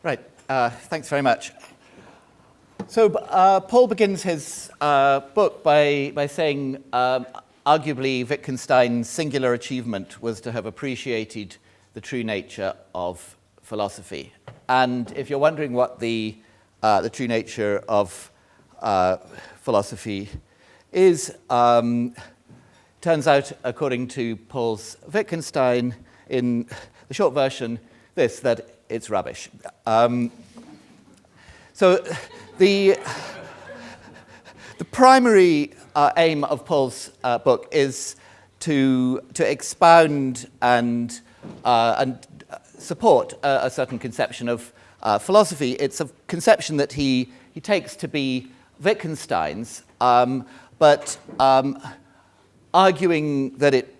Right, thanks very much. So Paul begins his book by saying, arguably Wittgenstein's singular achievement was to have appreciated the true nature of philosophy. And if you're wondering what the true nature of philosophy is, turns out, according to Paul's Wittgenstein, in the short version, that it's rubbish. So the primary aim of Paul's book is to expound and support a certain conception of philosophy. It's a conception that he takes to be Wittgenstein's, but arguing that it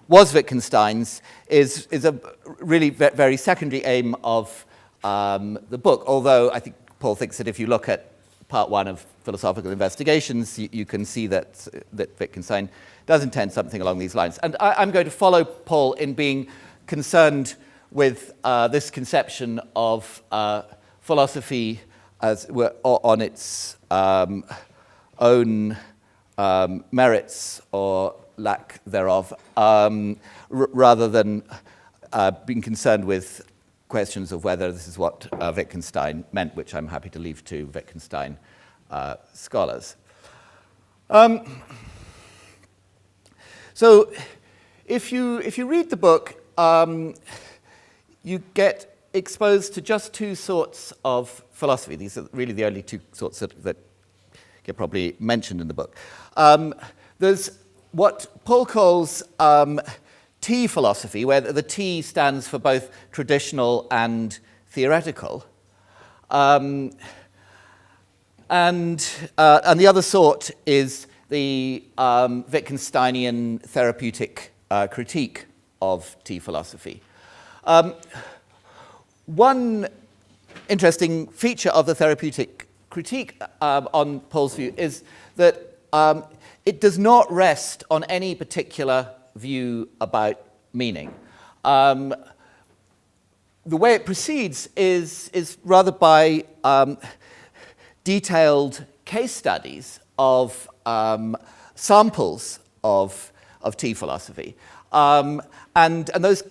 was Wittgenstein's is a really very secondary aim of the book, although I think Paul thinks that if you look at part one of Philosophical Investigations, you can see that Wittgenstein does intend something along these lines. And I'm going to follow Paul in being concerned with this conception of philosophy as on its own merits or lack thereof, rather than being concerned with questions of whether this is what Wittgenstein meant, which I'm happy to leave to Wittgenstein scholars. So if you read the book, you get exposed to just two sorts of philosophy. These are really the only two sorts that get probably mentioned in the book. There's what Paul calls T philosophy, where the T stands for both traditional and theoretical. And the other sort is the Wittgensteinian therapeutic critique of T philosophy. One interesting feature of the therapeutic critique on Paul's view is that it does not rest on any particular view about meaning. The way it proceeds is rather by detailed case studies of samples of T philosophy. And those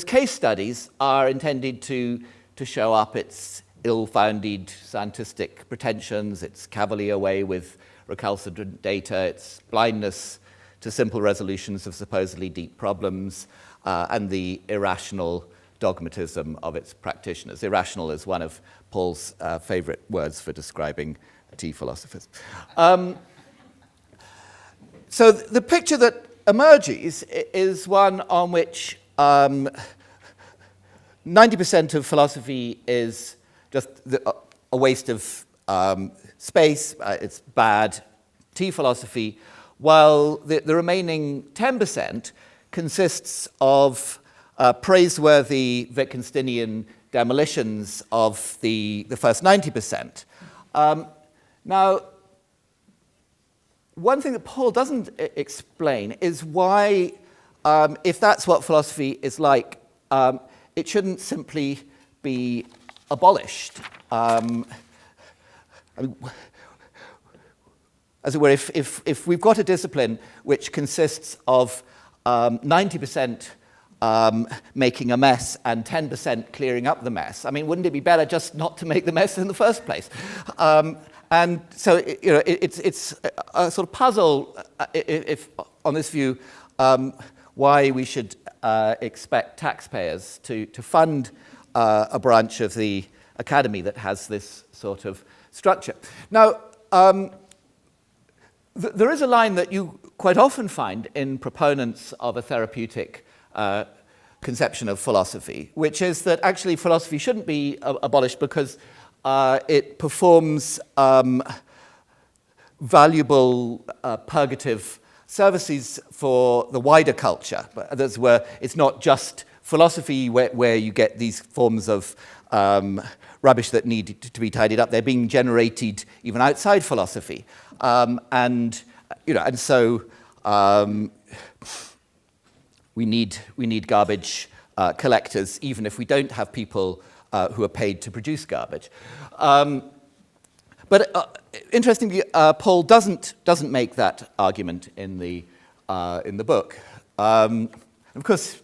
case studies are intended to show up its ill-founded scientific pretensions, its cavalier way with recalcitrant data, its blindness to simple resolutions of supposedly deep problems, and the irrational dogmatism of its practitioners. Irrational is one of Paul's favorite words for describing T philosophers. So the picture that emerges is one on which 90% of philosophy is just a waste of space, it's bad T philosophy, while the remaining 10% consists of praiseworthy Wittgensteinian demolitions of the first 90%. Now, one thing that Paul doesn't explain is why, if that's what philosophy is like, it shouldn't simply be abolished. I mean, as it were, if we've got a discipline which consists of 90% making a mess and 10% clearing up the mess, I mean, wouldn't it be better just not to make the mess in the first place? And so, it's a sort of puzzle, if on this view, why we should expect taxpayers to fund a branch of the academy that has this sort of structure. Now, there is a line that you quite often find in proponents of a therapeutic conception of philosophy, which is that actually philosophy shouldn't be abolished because it performs valuable purgative services for the wider culture. That's where it's not just philosophy where you get these forms of rubbish that need to be tidied up. They're being generated even outside philosophy. And so we need garbage collectors, even if we don't have people who are paid to produce garbage. But interestingly, Paul doesn't make that argument in the book. Of course,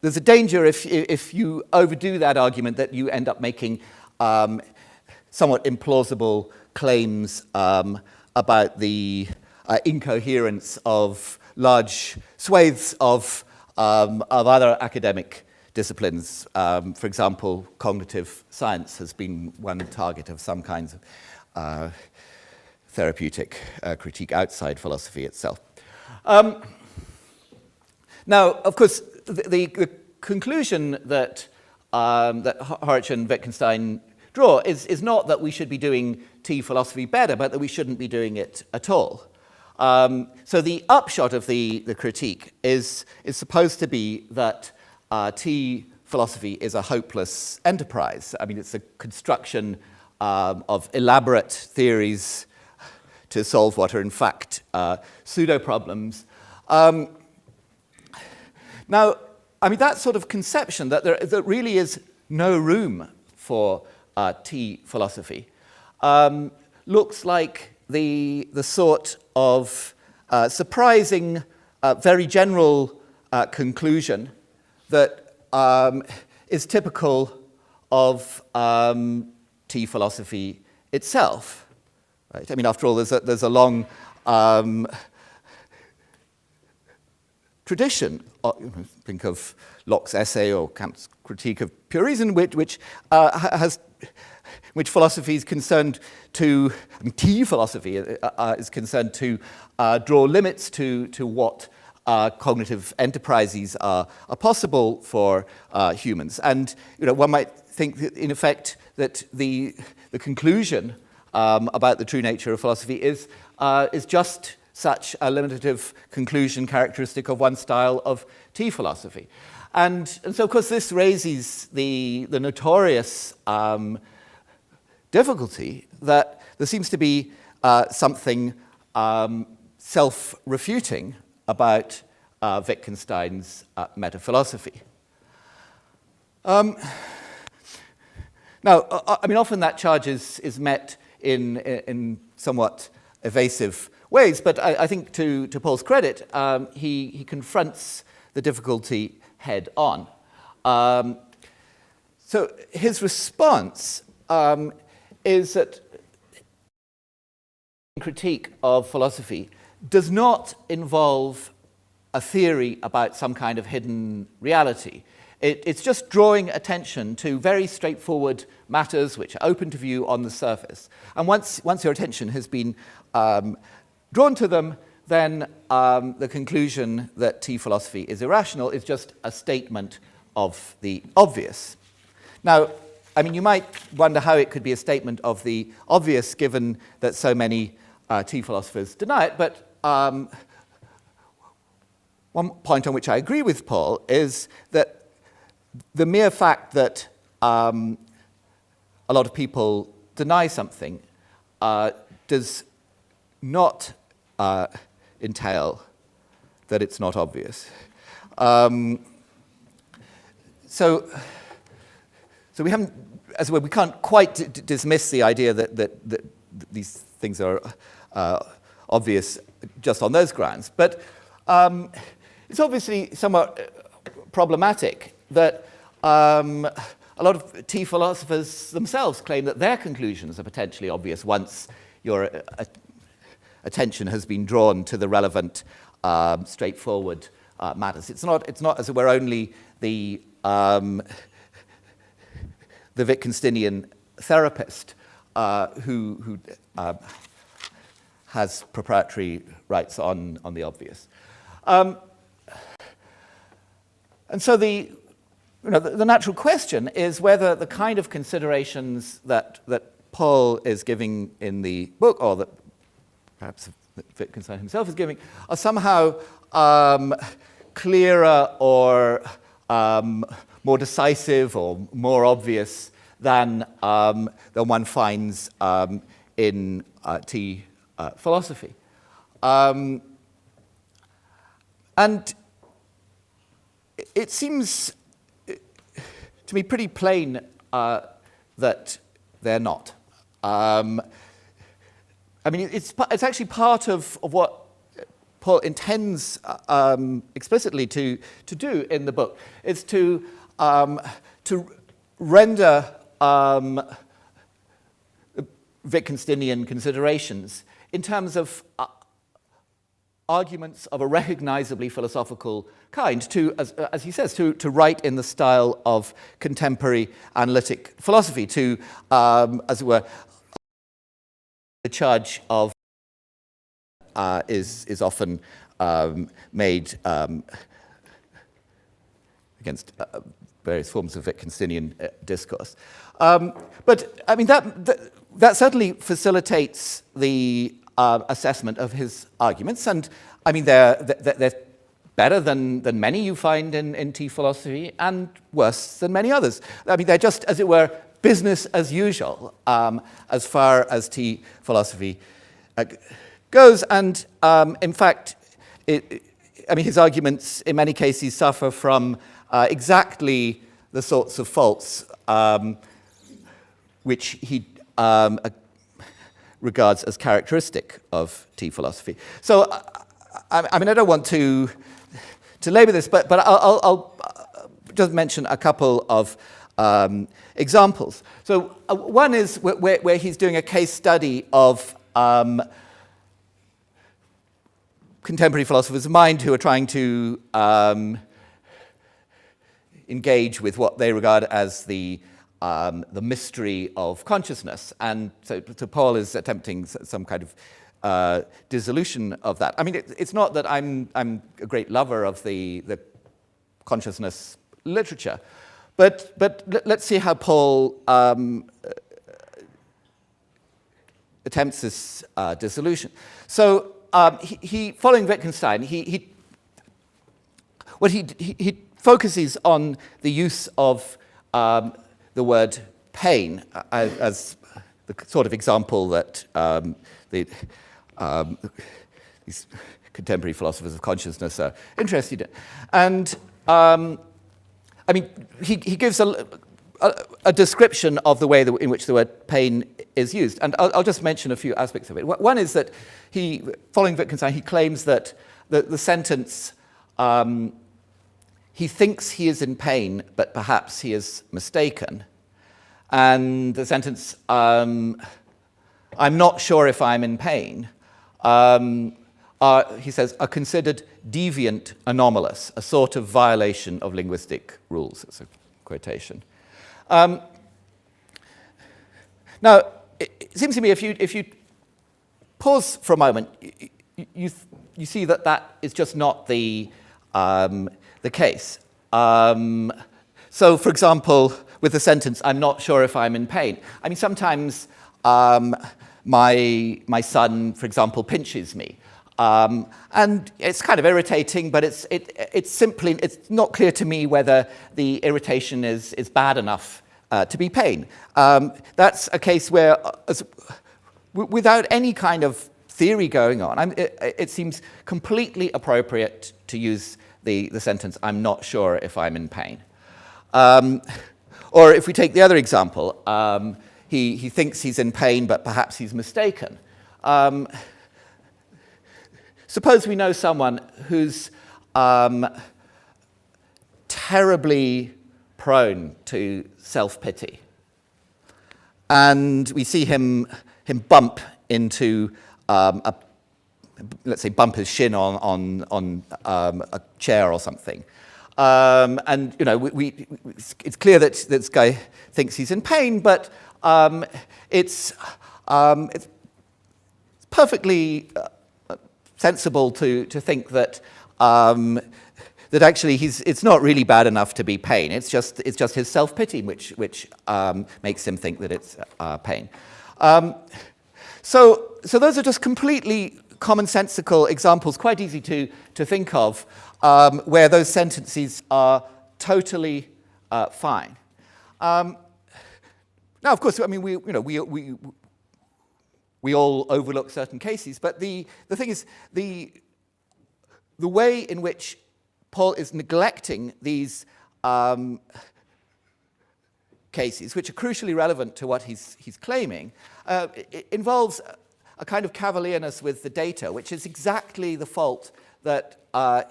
there's a danger if you overdo that argument that you end up making somewhat implausible claims about the incoherence of large swathes of other academic disciplines. For example, cognitive science has been one target of some kinds of therapeutic critique outside philosophy itself. Now, of course, the conclusion that Horwich and Wittgenstein draw is not that we should be doing tea philosophy better, but that we shouldn't be doing it at all. So the upshot of the critique is supposed to be that tea philosophy is a hopeless enterprise. I mean, it's a construction of elaborate theories to solve what are in fact pseudo-problems. Now, I mean, that sort of conception that there really is no room for tea philosophy looks like the sort of surprising, very general conclusion that is typical of tea philosophy itself. Right? I mean, after all, there's a long tradition. Think of Locke's essay or Kant's critique of pure reason, which philosophy is concerned to, I mean, tea philosophy is concerned to draw limits to what cognitive enterprises are possible for humans. And one might think, that, in effect, that the conclusion about the true nature of philosophy is just such a limitative conclusion characteristic of one style of tea philosophy. And so, of course, this raises the notorious difficulty that there seems to be something self-refuting about Wittgenstein's metaphilosophy. Now, I mean, often that charge is met in somewhat evasive ways, but I think to Paul's credit, he confronts the difficulty head on. So his response is that critique of philosophy does not involve a theory about some kind of hidden reality. It's just drawing attention to very straightforward matters which are open to view on the surface. And once your attention has been drawn to them, then the conclusion that tea philosophy is irrational is just a statement of the obvious. Now, I mean, you might wonder how it could be a statement of the obvious given that so many tea philosophers deny it, but one point on which I agree with Paul is that the mere fact that a lot of people deny something does not entail that it's not obvious. So we haven't, as well, we can't quite dismiss the idea that these things are obvious just on those grounds. But it's obviously somewhat problematic that a lot of tea philosophers themselves claim that their conclusions are potentially obvious once your attention has been drawn to the relevant, straightforward matters. It's not as it were only the Wittgensteinian therapist who has proprietary rights on the obvious. And so the natural question is whether the kind of considerations that Paul is giving in the book, or that perhaps Wittgenstein himself is giving, are somehow clearer or more decisive or more obvious than one finds in tea philosophy. And it seems to me, pretty plain that they're not. I mean, it's actually part of what Paul intends explicitly to do in the book, is to render Wittgensteinian considerations in terms of arguments of a recognizably philosophical kind, to, as he says, to write in the style of contemporary analytic philosophy, to, as it were, the charge of is often made against various forms of Wittgensteinian discourse. But I mean that certainly facilitates the assessment of his arguments, and I mean they're better than many you find in T philosophy, and worse than many others. I mean they're just, as it were, business as usual as far as T philosophy goes, and in fact, I mean his arguments in many cases suffer from exactly the sorts of faults which he regards as characteristic of T philosophy. So, I mean, I don't want to labor this, but I'll just mention a couple of examples. So, one is where he's doing a case study of contemporary philosophers of mind who are trying to engage with what they regard as the mystery of consciousness, and so Paul is attempting some kind of dissolution of that. I mean, it's not that I'm a great lover of the consciousness literature, but let's see how Paul attempts this dissolution. So he following Wittgenstein, he focuses on the use of the word pain as the sort of example that these contemporary philosophers of consciousness are interested in. And I mean, he gives a description of the way in which the word pain is used. And I'll just mention a few aspects of it. One is that following Wittgenstein, he claims that the sentence, he thinks he is in pain, but perhaps he is mistaken. And the sentence, I'm not sure if I'm in pain, he says, are considered deviant anomalous, a sort of violation of linguistic rules. It's a quotation. Now, it seems to me if you pause for a moment, you see that is just not the case. So, for example, with the sentence, I'm not sure if I'm in pain. I mean, sometimes my son, for example, pinches me. And it's kind of irritating, but it's not clear to me whether the irritation is bad enough to be pain. That's a case where, without any kind of theory going on, it seems completely appropriate to use the sentence, I'm not sure if I'm in pain. Or if we take the other example, he thinks he's in pain, but perhaps he's mistaken. Suppose we know someone who's terribly prone to self-pity, and we see him bump into let's say bump his shin on a chair or something, and you know it's clear that this guy thinks he's in pain, but it's perfectly sensible to think that that actually it's not really bad enough to be pain. It's just his self-pity which makes him think that it's pain. So those are just completely commonsensical examples, quite easy to think of, where those sentences are totally fine. Now, of course, I mean we all overlook certain cases, but the thing is, the way in which Paul is neglecting these cases, which are crucially relevant to what he's claiming, it involves a kind of cavalierness with the data, which is exactly the fault that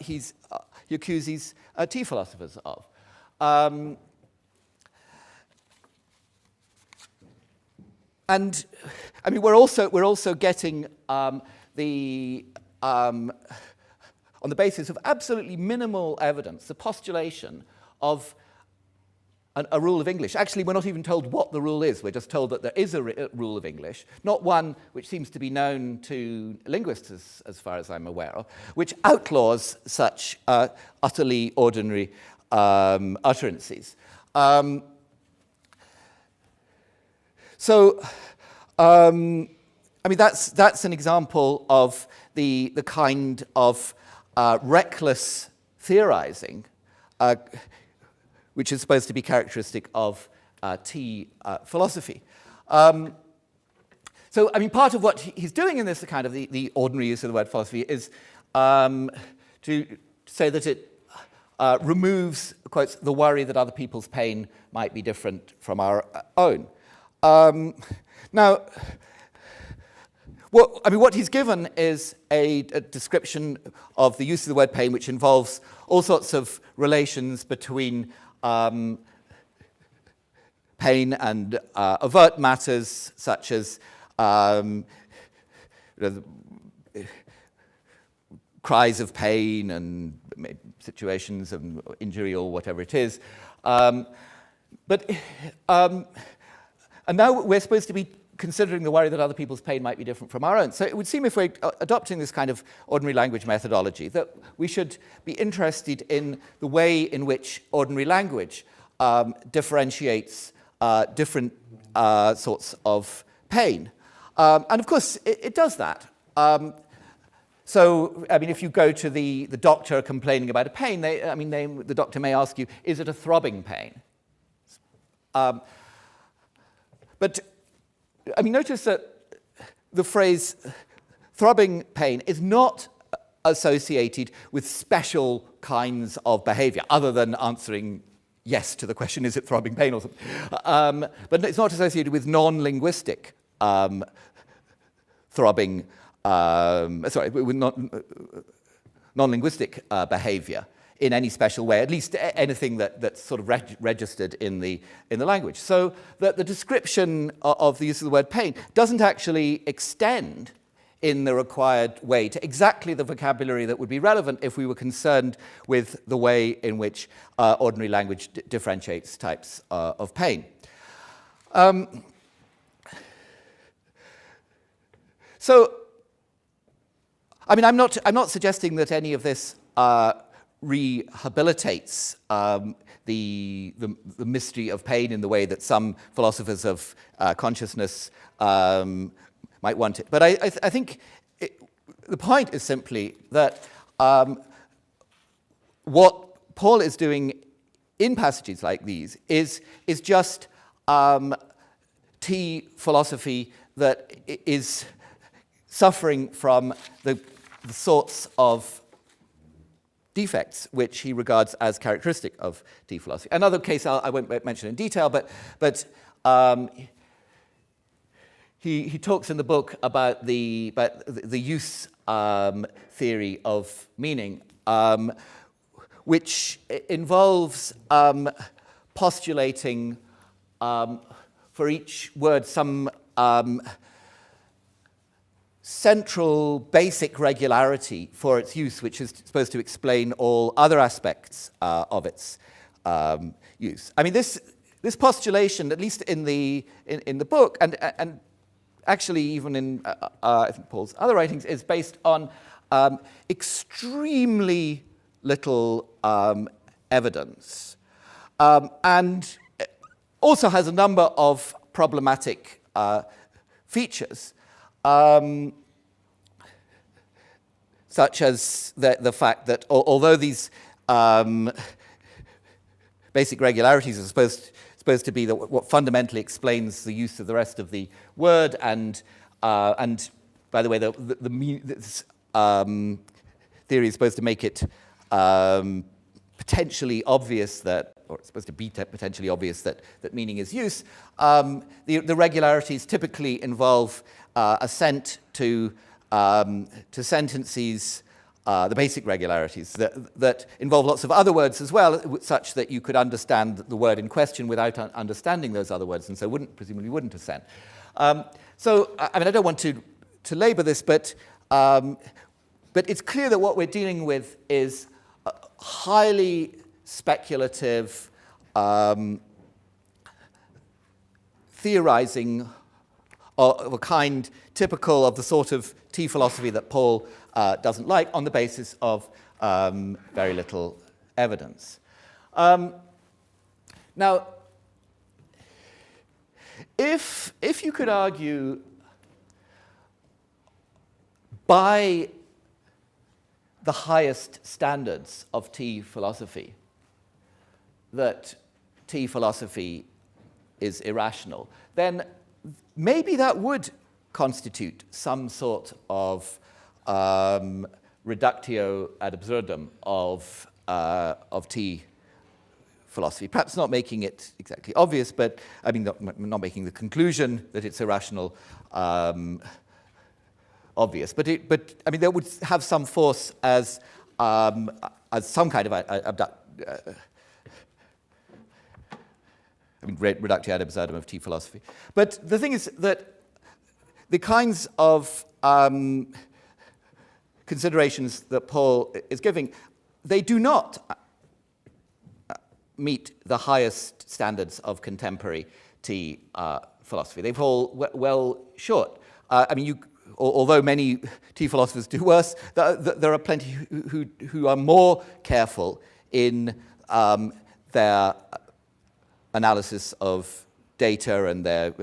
he accuses tea philosophers of. And I mean, we're also getting on the basis of absolutely minimal evidence, the postulation of a rule of English. Actually, we're not even told what the rule is. We're just told that there is a rule of English, not one which seems to be known to linguists, as far as I'm aware of, which outlaws such utterly ordinary utterances. So, I mean, that's an example of the kind of reckless theorizing which is supposed to be characteristic of tea philosophy. So, I mean, part of what he's doing in this kind of the ordinary use of the word philosophy is to say that it removes, quotes, the worry that other people's pain might be different from our own. Now, what he's given is a description of the use of the word pain, which involves all sorts of relations between pain and overt matters, such as cries of pain and situations of injury or whatever it is. And now we're supposed to be considering the worry that other people's pain might be different from our own. So it would seem, if we're adopting this kind of ordinary language methodology, that we should be interested in the way in which ordinary language differentiates different sorts of pain. And of course, it does that. So, I mean, if you go to the doctor complaining about a pain, the doctor may ask you, is it a throbbing pain? But, I mean, notice that the phrase throbbing pain is not associated with special kinds of behavior, other than answering yes to the question, is it throbbing pain or something? But it's not associated with non-linguistic throbbing, with non-linguistic behavior in any special way, at least anything that's sort of registered in the language. So that the description of the use of the word pain doesn't actually extend in the required way to exactly the vocabulary that would be relevant if we were concerned with the way in which ordinary language differentiates types of pain. So, I mean, I'm not suggesting that any of this rehabilitates the mystery of pain in the way that some philosophers of consciousness might want it. But I think the point is simply that what Paul is doing in passages like these is just tea philosophy that is suffering from the sorts of defects which he regards as characteristic of tea philosophy. Another case I won't mention in detail, but he talks in the book about the use theory of meaning, which involves postulating for each word some central basic regularity for its use, which is supposed to explain all other aspects of its use. I mean, this postulation, at least in the book, and actually even in I think Paul's other writings, is based on extremely little evidence, and also has a number of problematic features. Such as the fact that although these basic regularities are supposed to be what fundamentally explains the use of the rest of the word, and by the way, this theory is supposed to make it potentially obvious that or it's supposed to be potentially obvious that meaning is use, the regularities typically involve assent to sentences, the basic regularities that involve lots of other words as well, such that you could understand the word in question without understanding those other words, and so presumably wouldn't assent. So, I mean, I don't want to labor this, but it's clear that what we're dealing with is highly speculative theorizing of a kind typical of the sort of T philosophy that Paul doesn't like, on the basis of very little evidence. Now, if you could argue by the highest standards of T philosophy that T philosophy is irrational, then maybe that would constitute some sort of reductio ad absurdum of T philosophy. Perhaps not making it exactly obvious, but I mean not making the conclusion that it's irrational obvious. But I mean that would have some force as some kind of reductio ad absurdum of T philosophy. But the thing is that the kinds of considerations that Paul is giving, they do not meet the highest standards of contemporary T philosophy. They fall well short. I mean, although many T philosophers do worse, there are plenty who are more careful in their analysis of data and their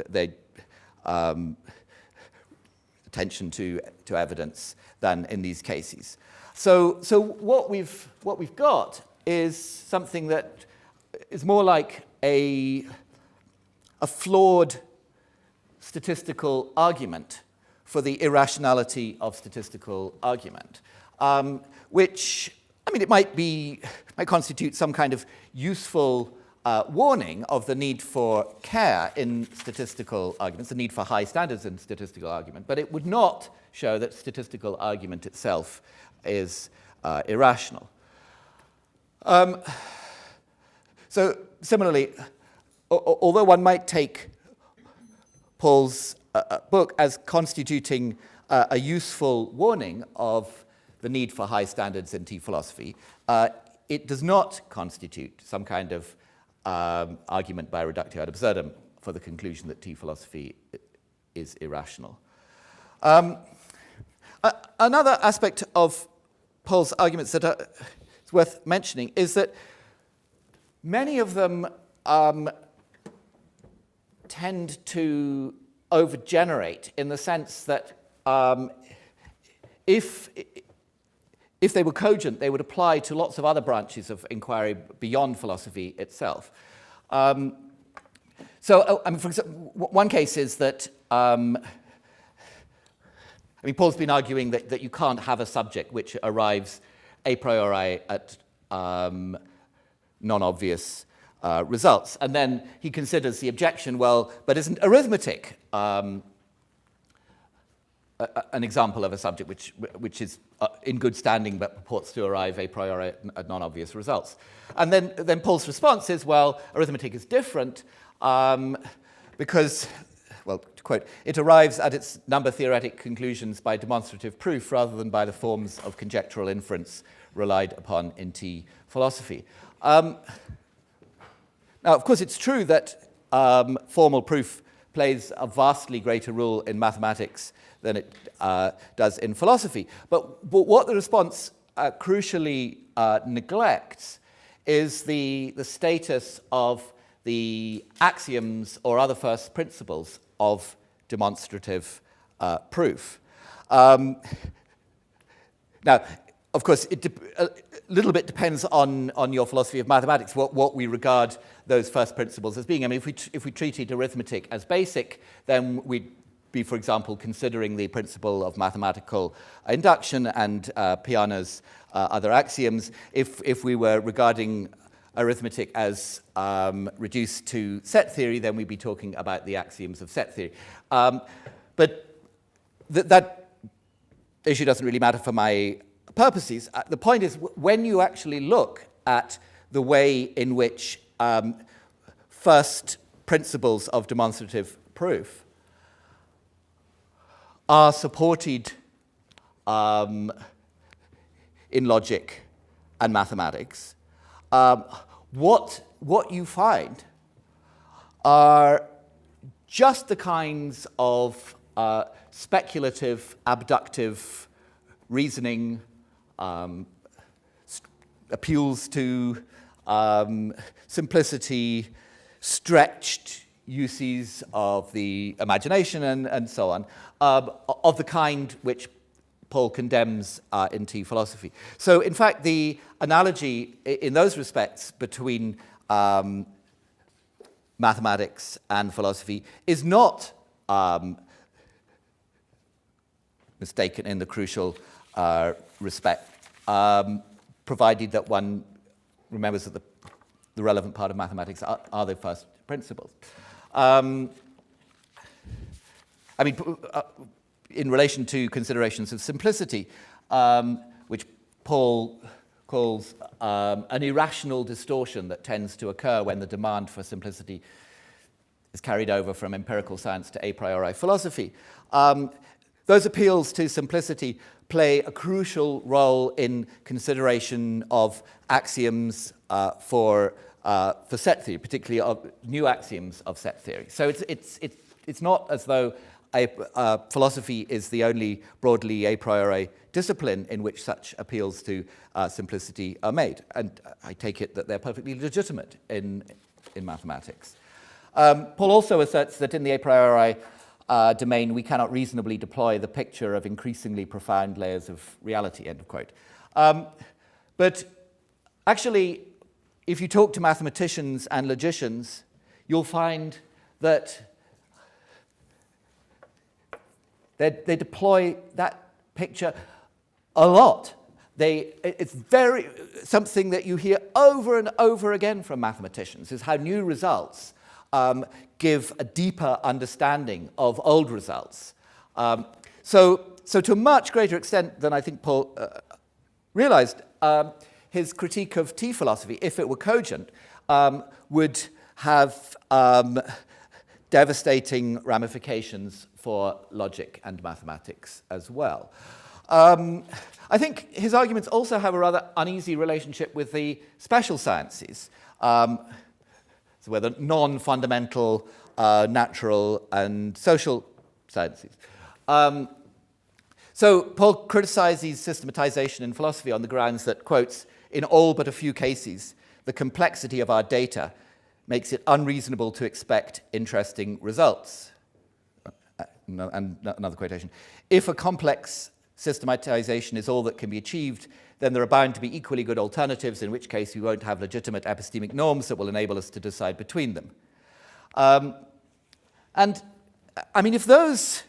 attention to evidence than in these cases. So what we've got is something that is more like a flawed statistical argument for the irrationality of statistical argument, which, I mean, it might constitute some kind of useful warning of the need for care in statistical arguments, the need for high standards in statistical argument, but it would not show that statistical argument itself is irrational. So similarly, although one might take Paul's book as constituting a useful warning of the need for high standards in T philosophy, it does not constitute some kind of argument by reductio ad absurdum for the conclusion that T philosophy is irrational. Another aspect of Paul's arguments that is worth mentioning is that many of them tend to overgenerate in the sense that if they were cogent, they would apply to lots of other branches of inquiry beyond philosophy itself. So, I mean, for example, one case is that Paul's been arguing that you can't have a subject which arrives a priori at non-obvious results. And then he considers the objection, well, but isn't arithmetic an example of a subject which is in good standing but purports to arrive a priori at non-obvious results? And then Paul's response is, well, arithmetic is different because, well, to quote, it arrives at its number-theoretic conclusions by demonstrative proof rather than by the forms of conjectural inference relied upon in T philosophy. Now, of course, it's true that formal proof plays a vastly greater role in mathematics than it does in philosophy. But what the response crucially neglects is the status of the axioms or other first principles of demonstrative proof. Now, of course, a little bit depends on your philosophy of mathematics, what we regard those first principles as being. I mean, if we treated arithmetic as basic, then we'd be, for example, considering the principle of mathematical induction and Peano's other axioms. If we were regarding arithmetic as reduced to set theory, then we'd be talking about the axioms of set theory. But that issue doesn't really matter for my purposes. The point is, when you actually look at the way in which first principles of demonstrative proof are supported in logic and mathematics, what you find are just the kinds of speculative, abductive reasoning, appeals to simplicity, stretched uses of the imagination, and so on, of the kind which Paul condemns in T philosophy. So, in fact, the analogy in those respects between mathematics and philosophy is not mistaken in the crucial respect, provided that one remembers that the relevant part of mathematics are the first principles. In relation to considerations of simplicity, which Paul calls an irrational distortion that tends to occur when the demand for simplicity is carried over from empirical science to a priori philosophy. Those appeals to simplicity play a crucial role in consideration of axioms for set theory, particularly of new axioms of set theory. So it's not as though philosophy is the only broadly a priori discipline in which such appeals to simplicity are made. And I take it that they're perfectly legitimate in mathematics. Paul also asserts that in the a priori domain, we cannot reasonably deploy the picture of increasingly profound layers of reality, end of quote. But actually, if you talk to mathematicians and logicians, you'll find that they deploy that picture a lot. It's very something that you hear over and over again from mathematicians, is how new results give a deeper understanding of old results. So to a much greater extent than I think Paul realized, his critique of T philosophy, if it were cogent, would have devastating ramifications for logic and mathematics as well. I think his arguments also have a rather uneasy relationship with the special sciences, so whether non-fundamental, natural, and social sciences. So Paul criticizes systematization in philosophy on the grounds that, quotes, in all but a few cases, the complexity of our data makes it unreasonable to expect interesting results. And another quotation. If a complex systematization is all that can be achieved, then there are bound to be equally good alternatives, in which case we won't have legitimate epistemic norms that will enable us to decide between them. And I mean, if those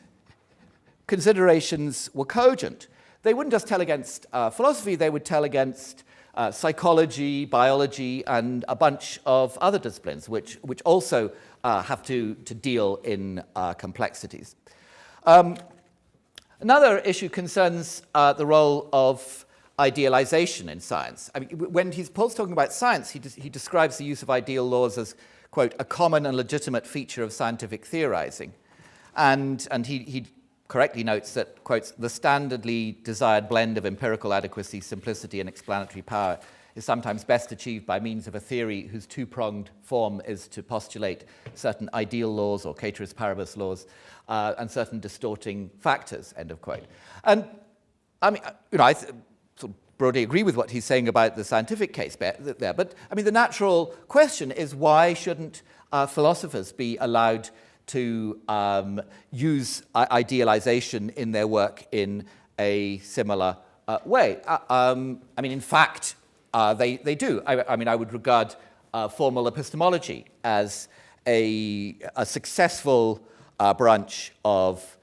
considerations were cogent, they wouldn't just tell against philosophy, they would tell against psychology, biology, and a bunch of other disciplines which also have to deal in complexities. Another issue concerns the role of idealization in science. I mean, when Paul's talking about science, he describes the use of ideal laws as, quote, a common and legitimate feature of scientific theorizing. And he correctly notes that, quotes, the standardly desired blend of empirical adequacy, simplicity, and explanatory power is sometimes best achieved by means of a theory whose two-pronged form is to postulate certain ideal laws or ceteris paribus laws and certain distorting factors, end of quote. And I mean, I sort of broadly agree with what he's saying about the scientific case there, but I mean, the natural question is, why shouldn't philosophers be allowed to use idealization in their work in a similar way? I mean, in fact, they do. I mean, I would regard formal epistemology as a successful branch of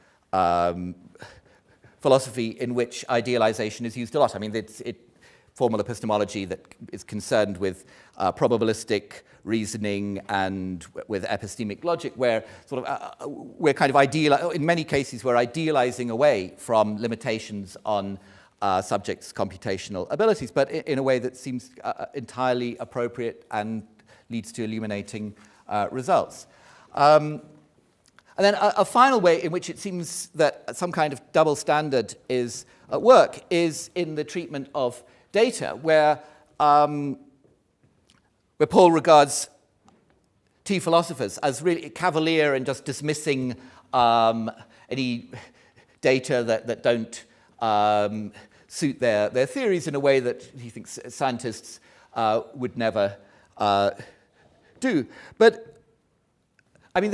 philosophy in which idealization is used a lot. I mean, formal epistemology that is concerned with probabilistic reasoning and with epistemic logic, where sort of we're kind of in many cases we're idealizing away from limitations on subjects' computational abilities, but in a way that seems entirely appropriate and leads to illuminating results. And then a final way in which it seems that some kind of double standard is at work is in the treatment of data, where Paul regards T philosophers as really cavalier and just dismissing any data that don't suit their theories in a way that he thinks scientists would never do. But I mean,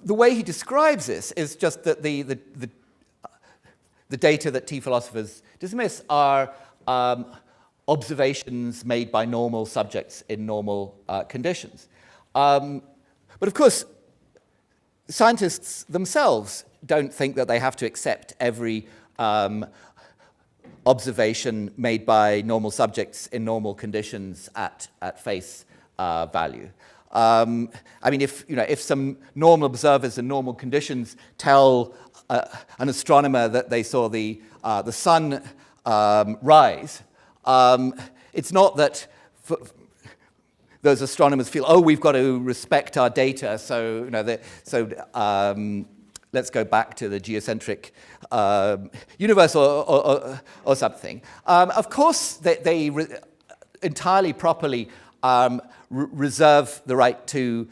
the way he describes this is just that the data that T philosophers dismiss are observations made by normal subjects in normal conditions. But of course, scientists themselves don't think that they have to accept every observation made by normal subjects in normal conditions at face value. I mean, if some normal observers in normal conditions tell an astronomer that they saw the sun rise, it's not that those astronomers feel, oh, we've got to respect our data, so let's go back to the geocentric universe or something. Of course, they entirely properly reserve the right to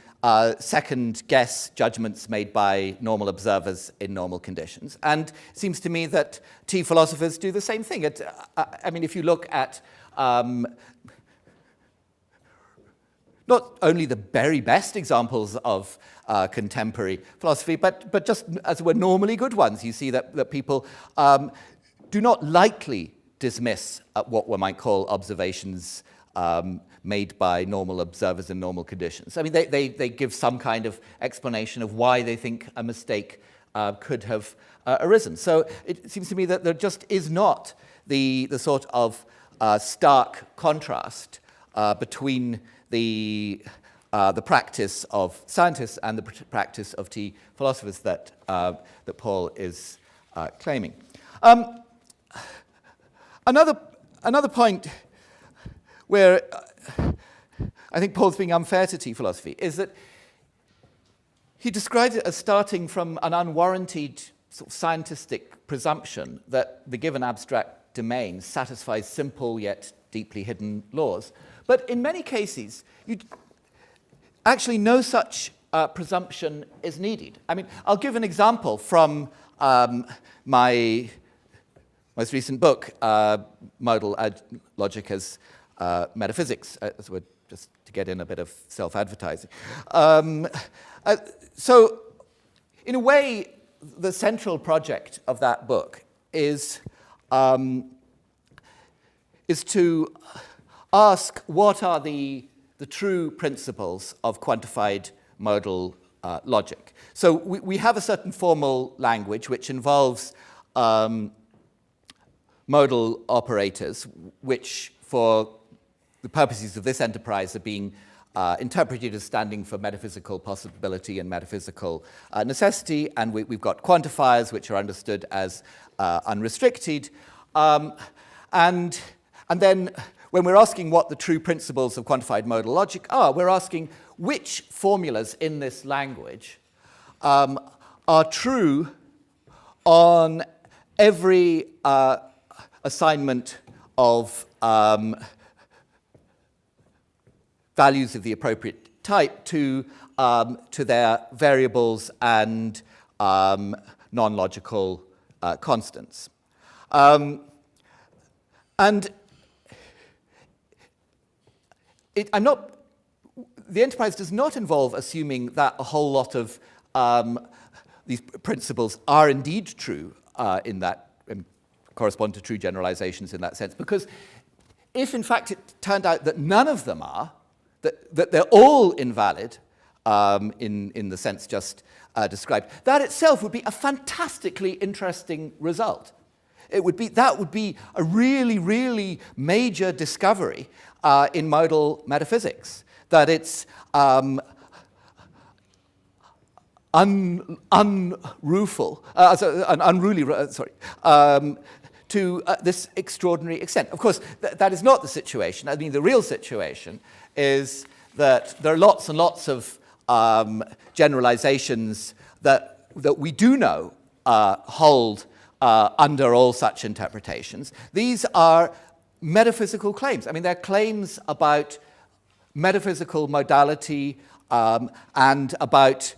second-guess judgments made by normal observers in normal conditions. And it seems to me that T philosophers do the same thing. I mean, if you look at not only the very best examples of contemporary philosophy, but just as were normally good ones, you see that people do not lightly dismiss what one might call observations made by normal observers in normal conditions. I mean, they give some kind of explanation of why they think a mistake could have arisen. So it seems to me that there just is not the sort of stark contrast between the practice of scientists and the practice of T philosophers that Paul is claiming. Another point where I think Paul's being unfair to T philosophy is that he describes it as starting from an unwarranted sort of scientific presumption that the given abstract domain satisfies simple yet deeply hidden laws. But in many cases, actually no such presumption is needed. I mean, I'll give an example from my most recent book, Modal Logic as Metaphysics, as we're just to get in a bit of self-advertising. So, in a way, the central project of that book is to ask what are the true principles of quantified modal logic. So we have a certain formal language which involves modal operators, which for the purposes of this enterprise are being interpreted as standing for metaphysical possibility and metaphysical necessity, and we've got quantifiers which are understood as unrestricted, and then when we're asking what the true principles of quantified modal logic are, we're asking which formulas in this language are true on every assignment of values of the appropriate type to their variables and non-logical constants. And the enterprise does not involve assuming that a whole lot of these principles are indeed true in that and correspond to true generalizations in that sense. Because if in fact it turned out that none of them are, that they're all invalid in the sense just described, that itself would be a fantastically interesting result. that would be a really, really major discovery in modal metaphysics, that it's unruly, to this extraordinary extent. Of course, that is not the situation. I mean, the real situation is that there are lots and lots of generalizations that we do know hold under all such interpretations. These are metaphysical claims. I mean, they're claims about metaphysical modality and about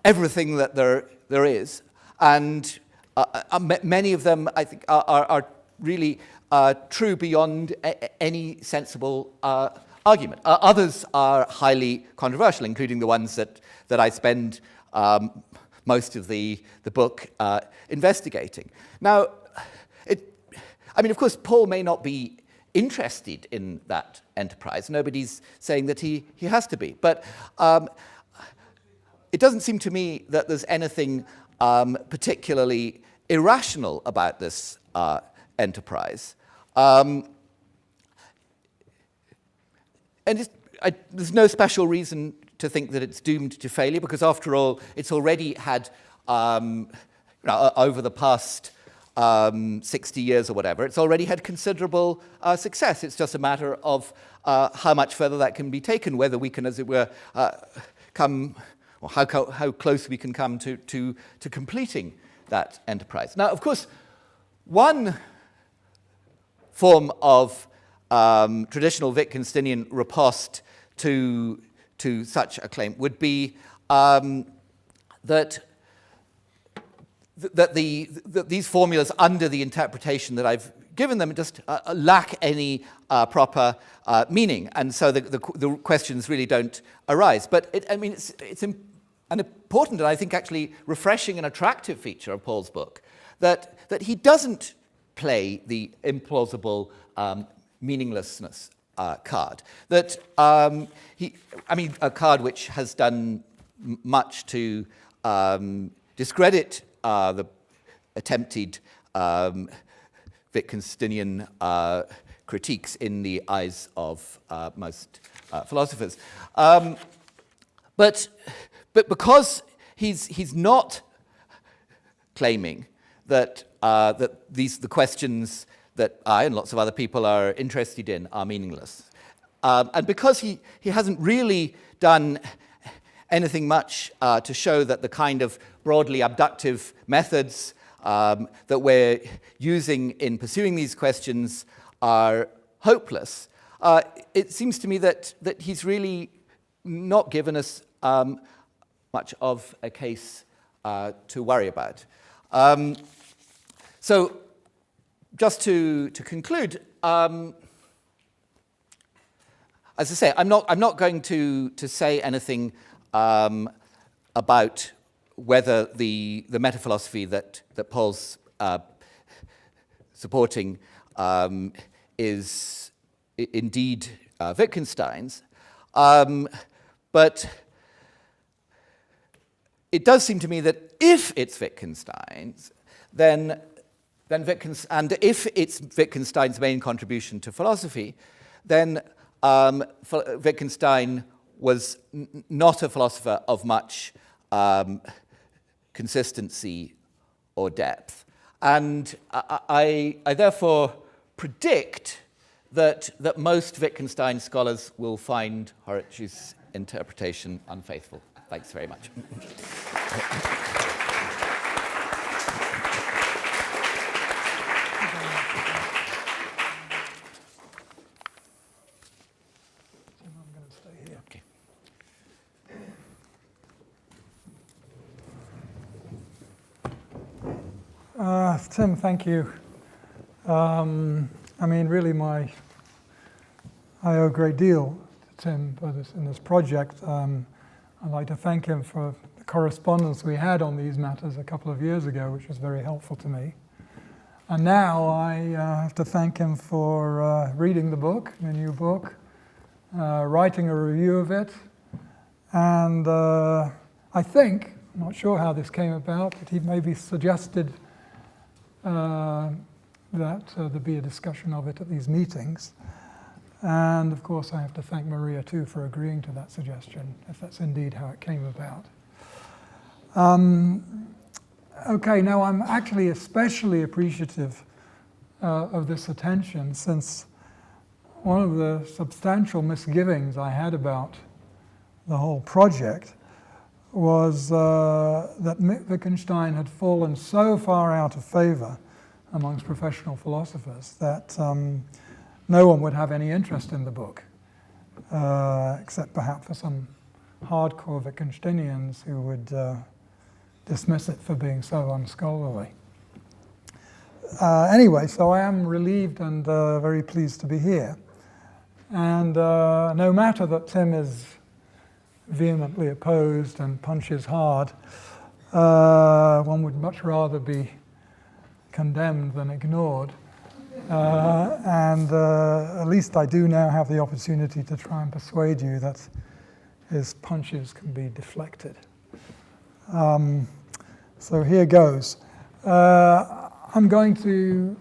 everything that there is. And many of them, I think, are really true beyond any sensible argument. Others are highly controversial, including the ones that I spend most of the book investigating. Now, of course, Paul may not be interested in that enterprise. Nobody's saying that he has to be. But it doesn't seem to me that there's anything particularly irrational about this enterprise. And there's no special reason to think that it's doomed to failure, because after all, it's already had, over the past 60 years or whatever, it's already had considerable success. It's just a matter of how much further that can be taken, whether we can, as it were, come, or how close we can come to completing that enterprise. Now, of course, one form of traditional Wittgensteinian riposte to such a claim would be that these formulas, under the interpretation that I've given them, just lack any proper meaning, and so the questions really don't arise. But it's an important and I think actually refreshing and attractive feature of Paul's book that he doesn't play the implausible meaninglessness card. That a card which has done much to discredit the attempted Wittgensteinian critiques in the eyes of most philosophers. But because he's not claiming that the questions that I and lots of other people are interested in are meaningless, and because he hasn't really done anything much to show that the kind of broadly abductive methods that we're using in pursuing these questions are hopeless, it seems to me that he's really not given us much of a case to worry about. So, just to conclude, as I say, I'm not going to say anything about whether the metaphilosophy that Paul's supporting is indeed Wittgenstein's, but it does seem to me that if it's Wittgenstein's, then and if it's Wittgenstein's main contribution to philosophy, then Wittgenstein was not a philosopher of much consistency or depth. And I therefore predict that most Wittgenstein scholars will find Horwich's interpretation unfaithful. Thanks very much. Tim, thank you. Really, I owe a great deal to Tim in this project. I'd like to thank him for the correspondence we had on these matters a couple of years ago, which was very helpful to me. And now I have to thank him for reading the book, the new book, writing a review of it, and I think, I'm not sure how this came about, but he maybe suggested that there be a discussion of it at these meetings. And of course, I have to thank Maria too for agreeing to that suggestion, if that's indeed how it came about. Okay, now I'm actually especially appreciative of this attention, since one of the substantial misgivings I had about the whole project was that Wittgenstein had fallen so far out of favor amongst professional philosophers that no one would have any interest in the book, except perhaps for some hardcore Wittgensteinians who would dismiss it for being so unscholarly. Anyway, so I am relieved and very pleased to be here. And no matter that Tim is vehemently opposed and punches hard, one would much rather be condemned than ignored. And at least I do now have the opportunity to try and persuade you that his punches can be deflected. So here goes. I'm going to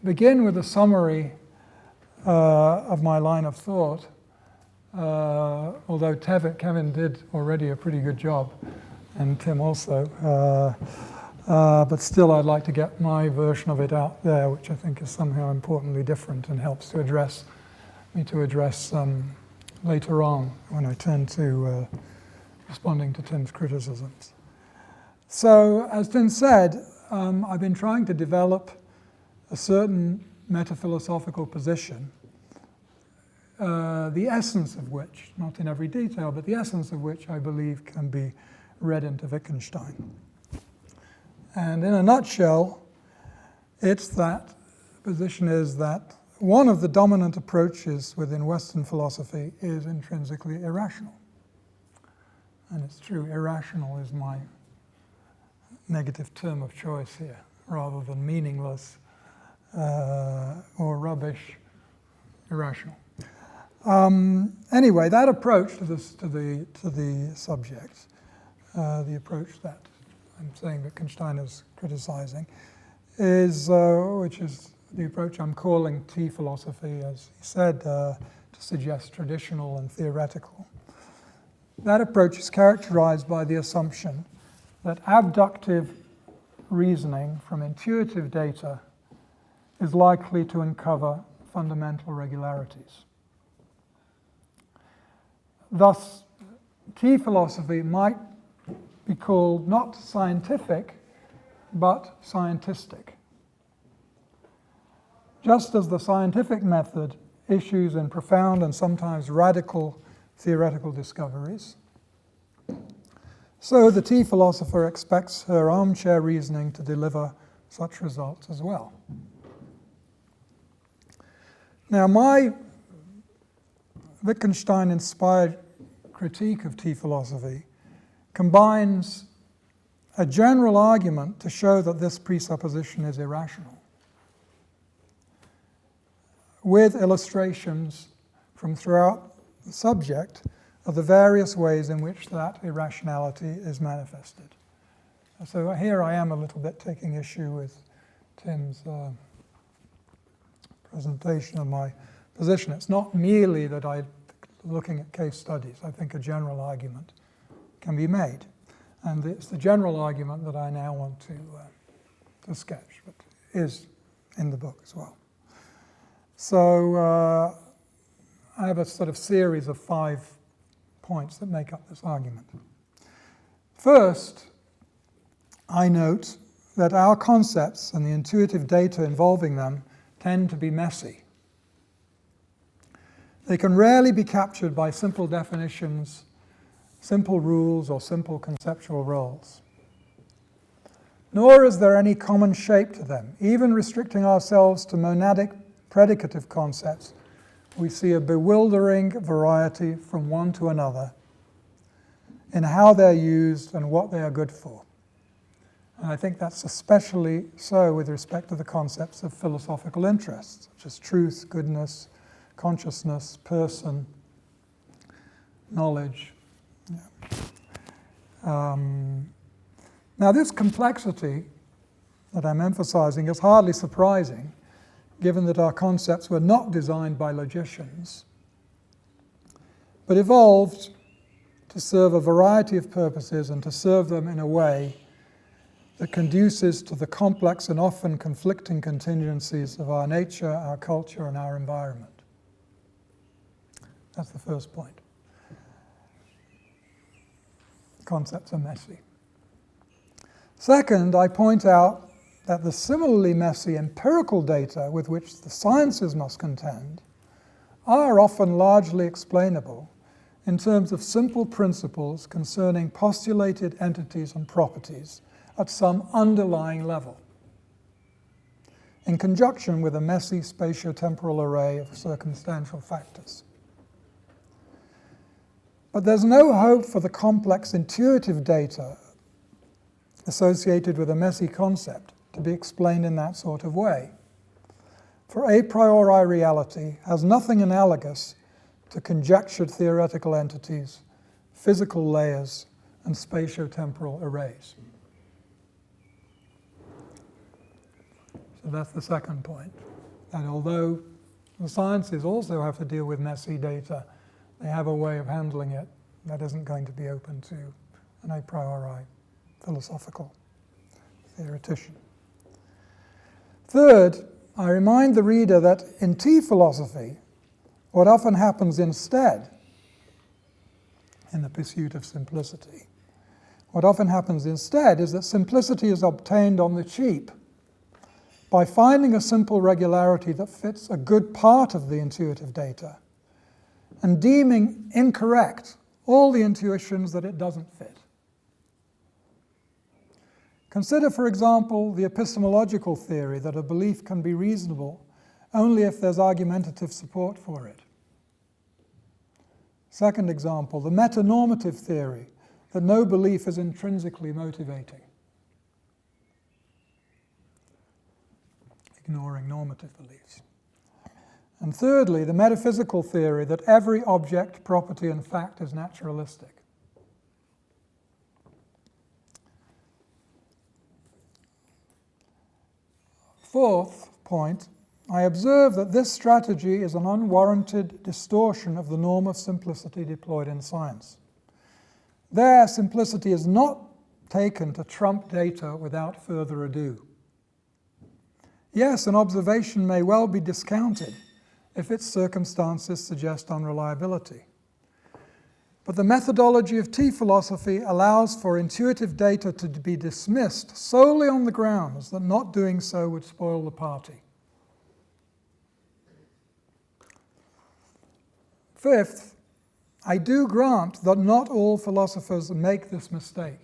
begin with a summary of my line of thought, although Kevin did already a pretty good job, and Tim also. But still, I'd like to get my version of it out there, which I think is somehow importantly different and helps to address later on when I turn to responding to Tim's criticisms. So, as Tim said, I've been trying to develop a certain metaphilosophical position, the essence of which, not in every detail, but the essence of which I believe can be read into Wittgenstein. And in a nutshell, the position is that one of the dominant approaches within Western philosophy is intrinsically irrational. And it's true, irrational is my negative term of choice here, rather than meaningless or rubbish, irrational. Anyway, that approach to the subject, the approach that I'm saying Wittgenstein is criticizing, which is the approach I'm calling T-philosophy, as he said, to suggest traditional and theoretical. That approach is characterized by the assumption that abductive reasoning from intuitive data is likely to uncover fundamental regularities. Thus, T-philosophy might be called not scientific, but scientistic. Just as the scientific method issues in profound and sometimes radical theoretical discoveries, so the T-philosopher expects her armchair reasoning to deliver such results as well. Now, my Wittgenstein-inspired critique of T-philosophy combines a general argument to show that this presupposition is irrational, with illustrations from throughout the subject of the various ways in which that irrationality is manifested. So here I am a little bit taking issue with Tim's presentation of my position. It's not merely that I'm looking at case studies. I think a general argument can be made. And it's the general argument that I now want to sketch, but is in the book as well. So I have a sort of series of 5 points that make up this argument. First, I note that our concepts and the intuitive data involving them tend to be messy. They can rarely be captured by simple definitions, simple rules, or simple conceptual roles. Nor is there any common shape to them. Even restricting ourselves to monadic predicative concepts, we see a bewildering variety from one to another in how they're used and what they are good for. And I think that's especially so with respect to the concepts of philosophical interests, such as truth, goodness, consciousness, person, knowledge. Now, this complexity that I'm emphasizing is hardly surprising, given that our concepts were not designed by logicians, but evolved to serve a variety of purposes and to serve them in a way that conduces to the complex and often conflicting contingencies of our nature, our culture, and our environment. That's the first point. Concepts are messy. Second, I point out that the similarly messy empirical data with which the sciences must contend are often largely explainable in terms of simple principles concerning postulated entities and properties at some underlying level, in conjunction with a messy spatiotemporal array of circumstantial factors. But there's no hope for the complex intuitive data associated with a messy concept to be explained in that sort of way. For a priori reality has nothing analogous to conjectured theoretical entities, physical layers, and spatiotemporal arrays. So that's the second point, that although the sciences also have to deal with messy data, they have a way of handling it that isn't going to be open to an a priori philosophical theoretician. Third, I remind the reader that in T-philosophy, what often happens instead, in the pursuit of simplicity, what often happens instead is that simplicity is obtained on the cheap by finding a simple regularity that fits a good part of the intuitive data and deeming incorrect all the intuitions that it doesn't fit. Consider, for example, the epistemological theory that a belief can be reasonable only if there's argumentative support for it. Second example, the metanormative theory that no belief is intrinsically motivating, ignoring normative beliefs. And thirdly, the metaphysical theory that every object, property, and fact is naturalistic. Fourth point, I observe that this strategy is an unwarranted distortion of the norm of simplicity deployed in science. There, simplicity is not taken to trump data without further ado. Yes, an observation may well be discounted if its circumstances suggest unreliability. But the methodology of T-philosophy allows for intuitive data to be dismissed solely on the grounds that not doing so would spoil the party. Fifth, I do grant that not all philosophers make this mistake.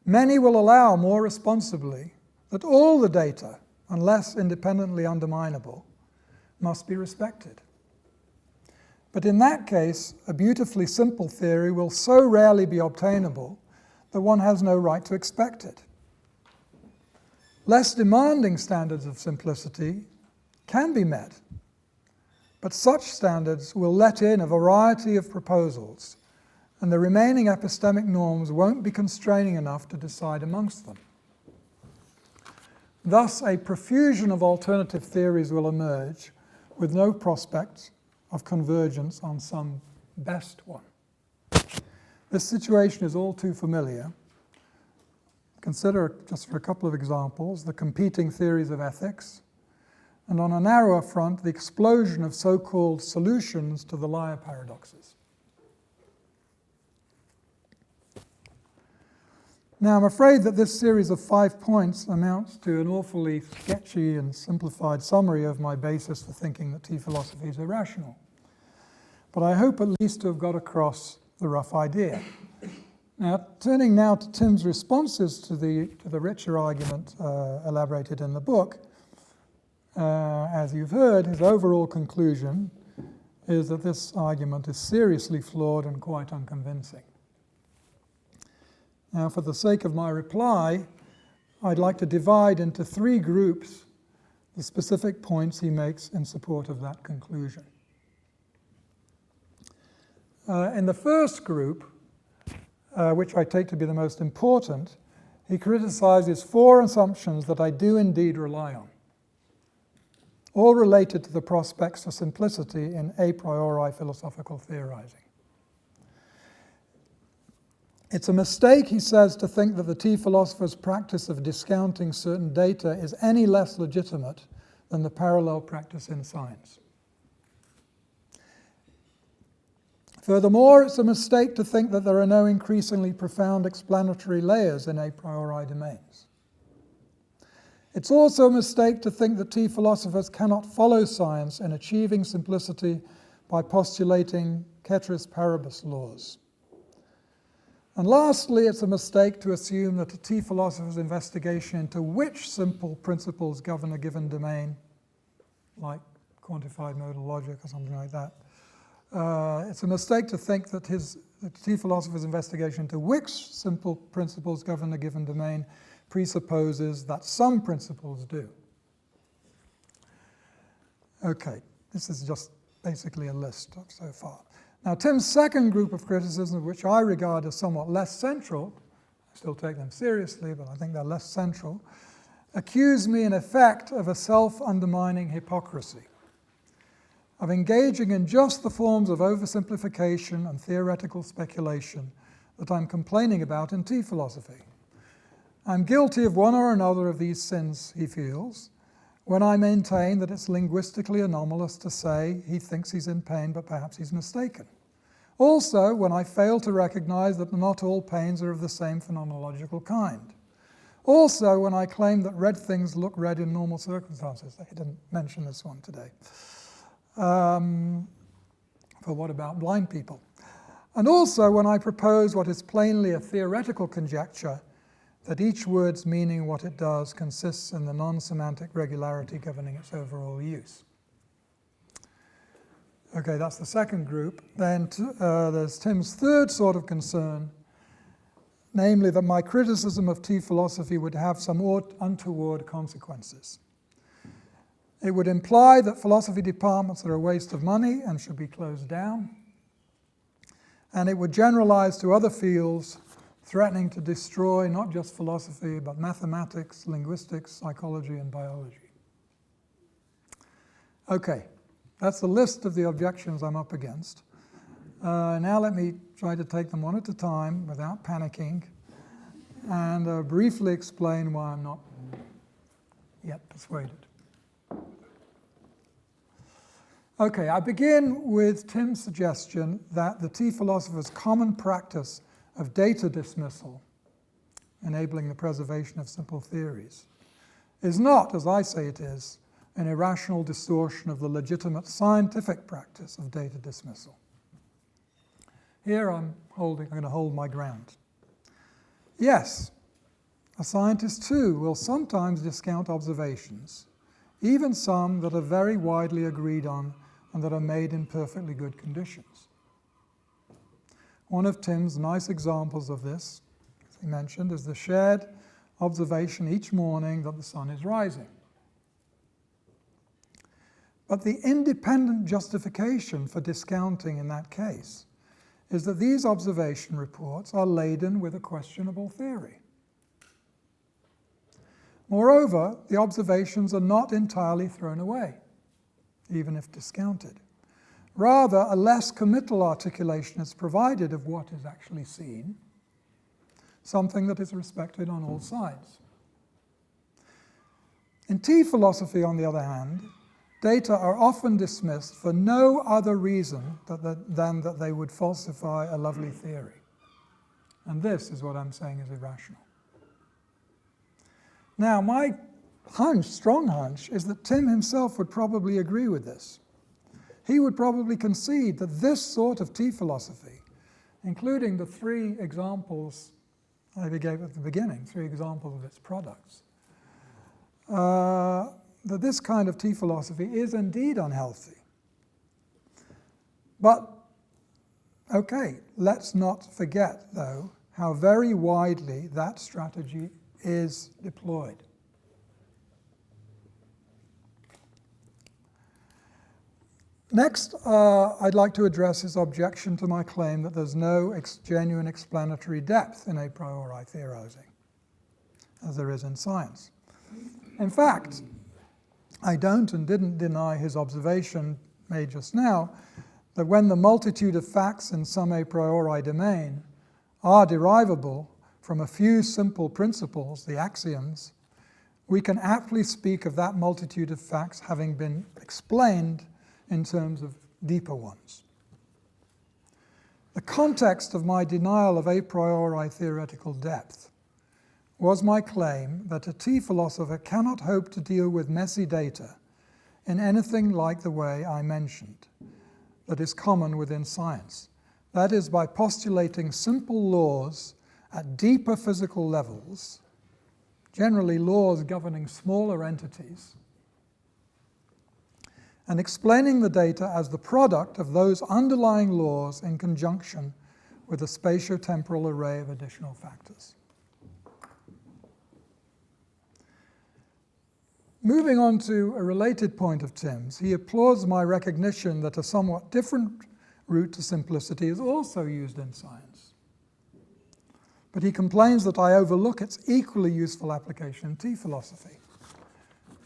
Many will allow more responsibly that all the data, unless independently underminable, must be respected. But in that case, a beautifully simple theory will so rarely be obtainable that one has no right to expect it. Less demanding standards of simplicity can be met, but such standards will let in a variety of proposals, and the remaining epistemic norms won't be constraining enough to decide amongst them. Thus, a profusion of alternative theories will emerge with no prospect of convergence on some best one. This situation is all too familiar. Consider, just for a couple of examples, the competing theories of ethics, and on a narrower front, the explosion of so-called solutions to the liar paradoxes. Now, I'm afraid that this series of 5 points amounts to an awfully sketchy and simplified summary of my basis for thinking that T-philosophy is irrational. But I hope at least to have got across the rough idea. Now, turning now to Tim's responses to the richer argument elaborated in the book, as you've heard, his overall conclusion is that this argument is seriously flawed and quite unconvincing. Now, for the sake of my reply, I'd like to divide into 3 groups the specific points he makes in support of that conclusion. In the first group, which I take to be the most important, he criticizes 4 assumptions that I do indeed rely on. all related to the prospects for simplicity in a priori philosophical theorizing. It's a mistake, he says, to think that the tea philosopher's practice of discounting certain data is any less legitimate than the parallel practice in science. Furthermore, it's a mistake to think that there are no increasingly profound explanatory layers in a priori domains. It's also a mistake to think that tea philosophers cannot follow science in achieving simplicity by postulating ceteris paribus laws. And lastly, it's a mistake to assume that a tea philosopher's investigation into which simple principles govern a given domain, like quantified modal logic or something like that, it's a mistake to think that the tea philosopher's investigation into which simple principles govern a given domain presupposes that some principles do. Okay, this is just basically a list so far. Now, Tim's second group of criticisms, which I regard as somewhat less central, I still take them seriously, but I think they're less central, accuse me in effect of a self-undermining hypocrisy, of engaging in just the forms of oversimplification and theoretical speculation that I'm complaining about in tea philosophy. I'm guilty of one or another of these sins, he feels, when I maintain that it's linguistically anomalous to say he thinks he's in pain, but perhaps he's mistaken. Also, when I fail to recognize that not all pains are of the same phenomenological kind. Also, when I claim that red things look red in normal circumstances. They didn't mention this one today. For what about blind people? And also when I propose what is plainly a theoretical conjecture, that each word's meaning what it does consists in the non-semantic regularity governing its overall use. Okay, that's the second group. Then there's Tim's third sort of concern, namely that my criticism of tea philosophy would have some untoward consequences. It would imply that philosophy departments are a waste of money and should be closed down. And it would generalize to other fields, threatening to destroy not just philosophy, but mathematics, linguistics, psychology, and biology. Okay, that's the list of the objections I'm up against. Now let me try to take them one at a time without panicking and briefly explain why I'm not yet persuaded. Okay, I begin with Tim's suggestion that the tea philosopher's common practice of data dismissal, enabling the preservation of simple theories, is not, as I say it is, an irrational distortion of the legitimate scientific practice of data dismissal. Here I'm going to hold my ground. Yes, a scientist too will sometimes discount observations, even some that are very widely agreed on and that are made in perfectly good conditions. One of Tim's nice examples of this, as he mentioned, is the shared observation each morning that the sun is rising. But the independent justification for discounting in that case is that these observation reports are laden with a questionable theory. Moreover, the observations are not entirely thrown away, even if discounted. Rather, a less committal articulation is provided of what is actually seen, something that is respected on all sides. In tea philosophy, on the other hand, data are often dismissed for no other reason than that they would falsify a lovely theory. And this is what I'm saying is irrational. Now, my hunch, strong hunch, is that Tim himself would probably agree with this. He would probably concede that this sort of tea philosophy, including the three examples I gave at the beginning, three examples of its products, that this kind of tea philosophy is indeed unhealthy. But, okay, let's not forget, though, how very widely that strategy is deployed. Next, I'd like to address his objection to my claim that there's no genuine explanatory depth in a priori theorizing, as there is in science. In fact, I don't and didn't deny his observation made just now that when the multitude of facts in some a priori domain are derivable from a few simple principles, the axioms, we can aptly speak of that multitude of facts having been explained in terms of deeper ones. The context of my denial of a priori theoretical depth was my claim that a T philosopher cannot hope to deal with messy data in anything like the way I mentioned, that is common within science. That is, by postulating simple laws at deeper physical levels, generally laws governing smaller entities, and explaining the data as the product of those underlying laws in conjunction with a spatio-temporal array of additional factors. Moving on to a related point of Tim's, he applauds my recognition that a somewhat different route to simplicity is also used in science. But he complains that I overlook its equally useful application in T philosophy.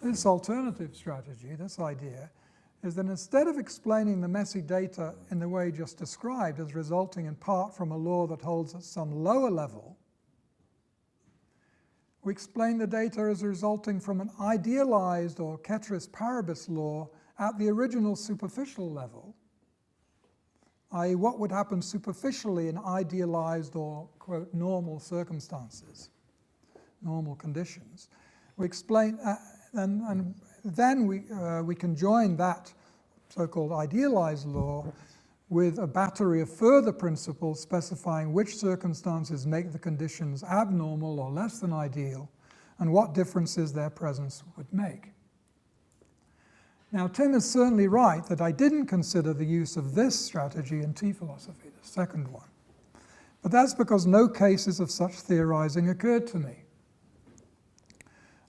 This alternative strategy, this idea, is that instead of explaining the messy data in the way just described as resulting in part from a law that holds at some lower level, we explain the data as resulting from an idealized or ceteris paribus law at the original superficial level, i.e. what would happen superficially in idealized or, quote, normal circumstances, normal conditions. We explain, and then we can join that so-called idealized law with a battery of further principles specifying which circumstances make the conditions abnormal or less than ideal, and what differences their presence would make. Now, Tim is certainly right that I didn't consider the use of this strategy in T philosophy, the second one. But that's because no cases of such theorizing occurred to me.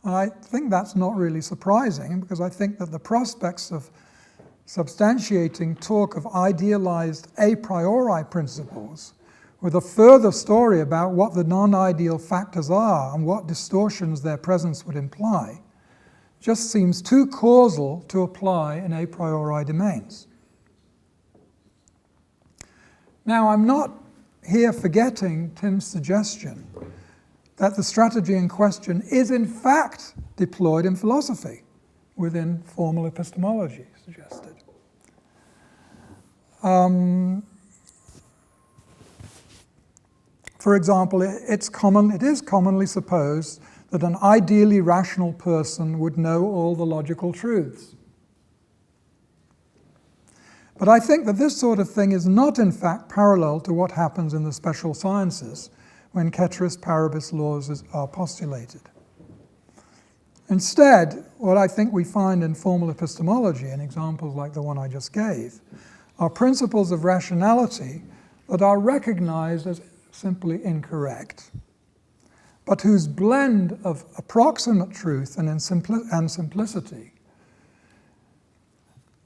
And I think that's not really surprising, because I think that the prospects of substantiating talk of idealized a priori principles with a further story about what the non-ideal factors are and what distortions their presence would imply just seems too causal to apply in a priori domains. Now, I'm not here forgetting Tim's suggestion that the strategy in question is in fact deployed in philosophy within formal epistemology suggested. For example, it is commonly supposed that an ideally rational person would know all the logical truths. But I think that this sort of thing is not in fact parallel to what happens in the special sciences when ceteris paribus laws are postulated. Instead, what I think we find in formal epistemology, in examples like the one I just gave, are principles of rationality that are recognized as simply incorrect, but whose blend of approximate truth and simplicity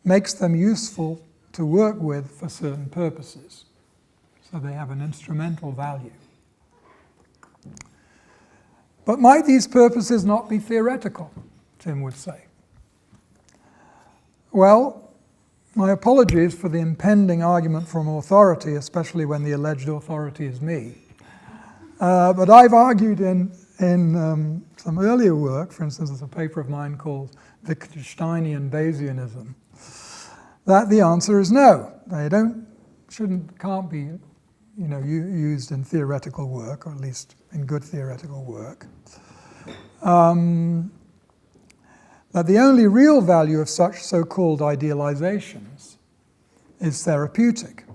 makes them useful to work with for certain purposes. So they have an instrumental value. But might these purposes not be theoretical, Tim would say? Well, my apologies for the impending argument from authority, especially when the alleged authority is me. But I've argued in some earlier work, for instance, there's a paper of mine called Wittgensteinian Bayesianism, that the answer is no. They can't be, used in theoretical work, or at least in good theoretical work. That the only real value of such so-called idealizations is therapeutic.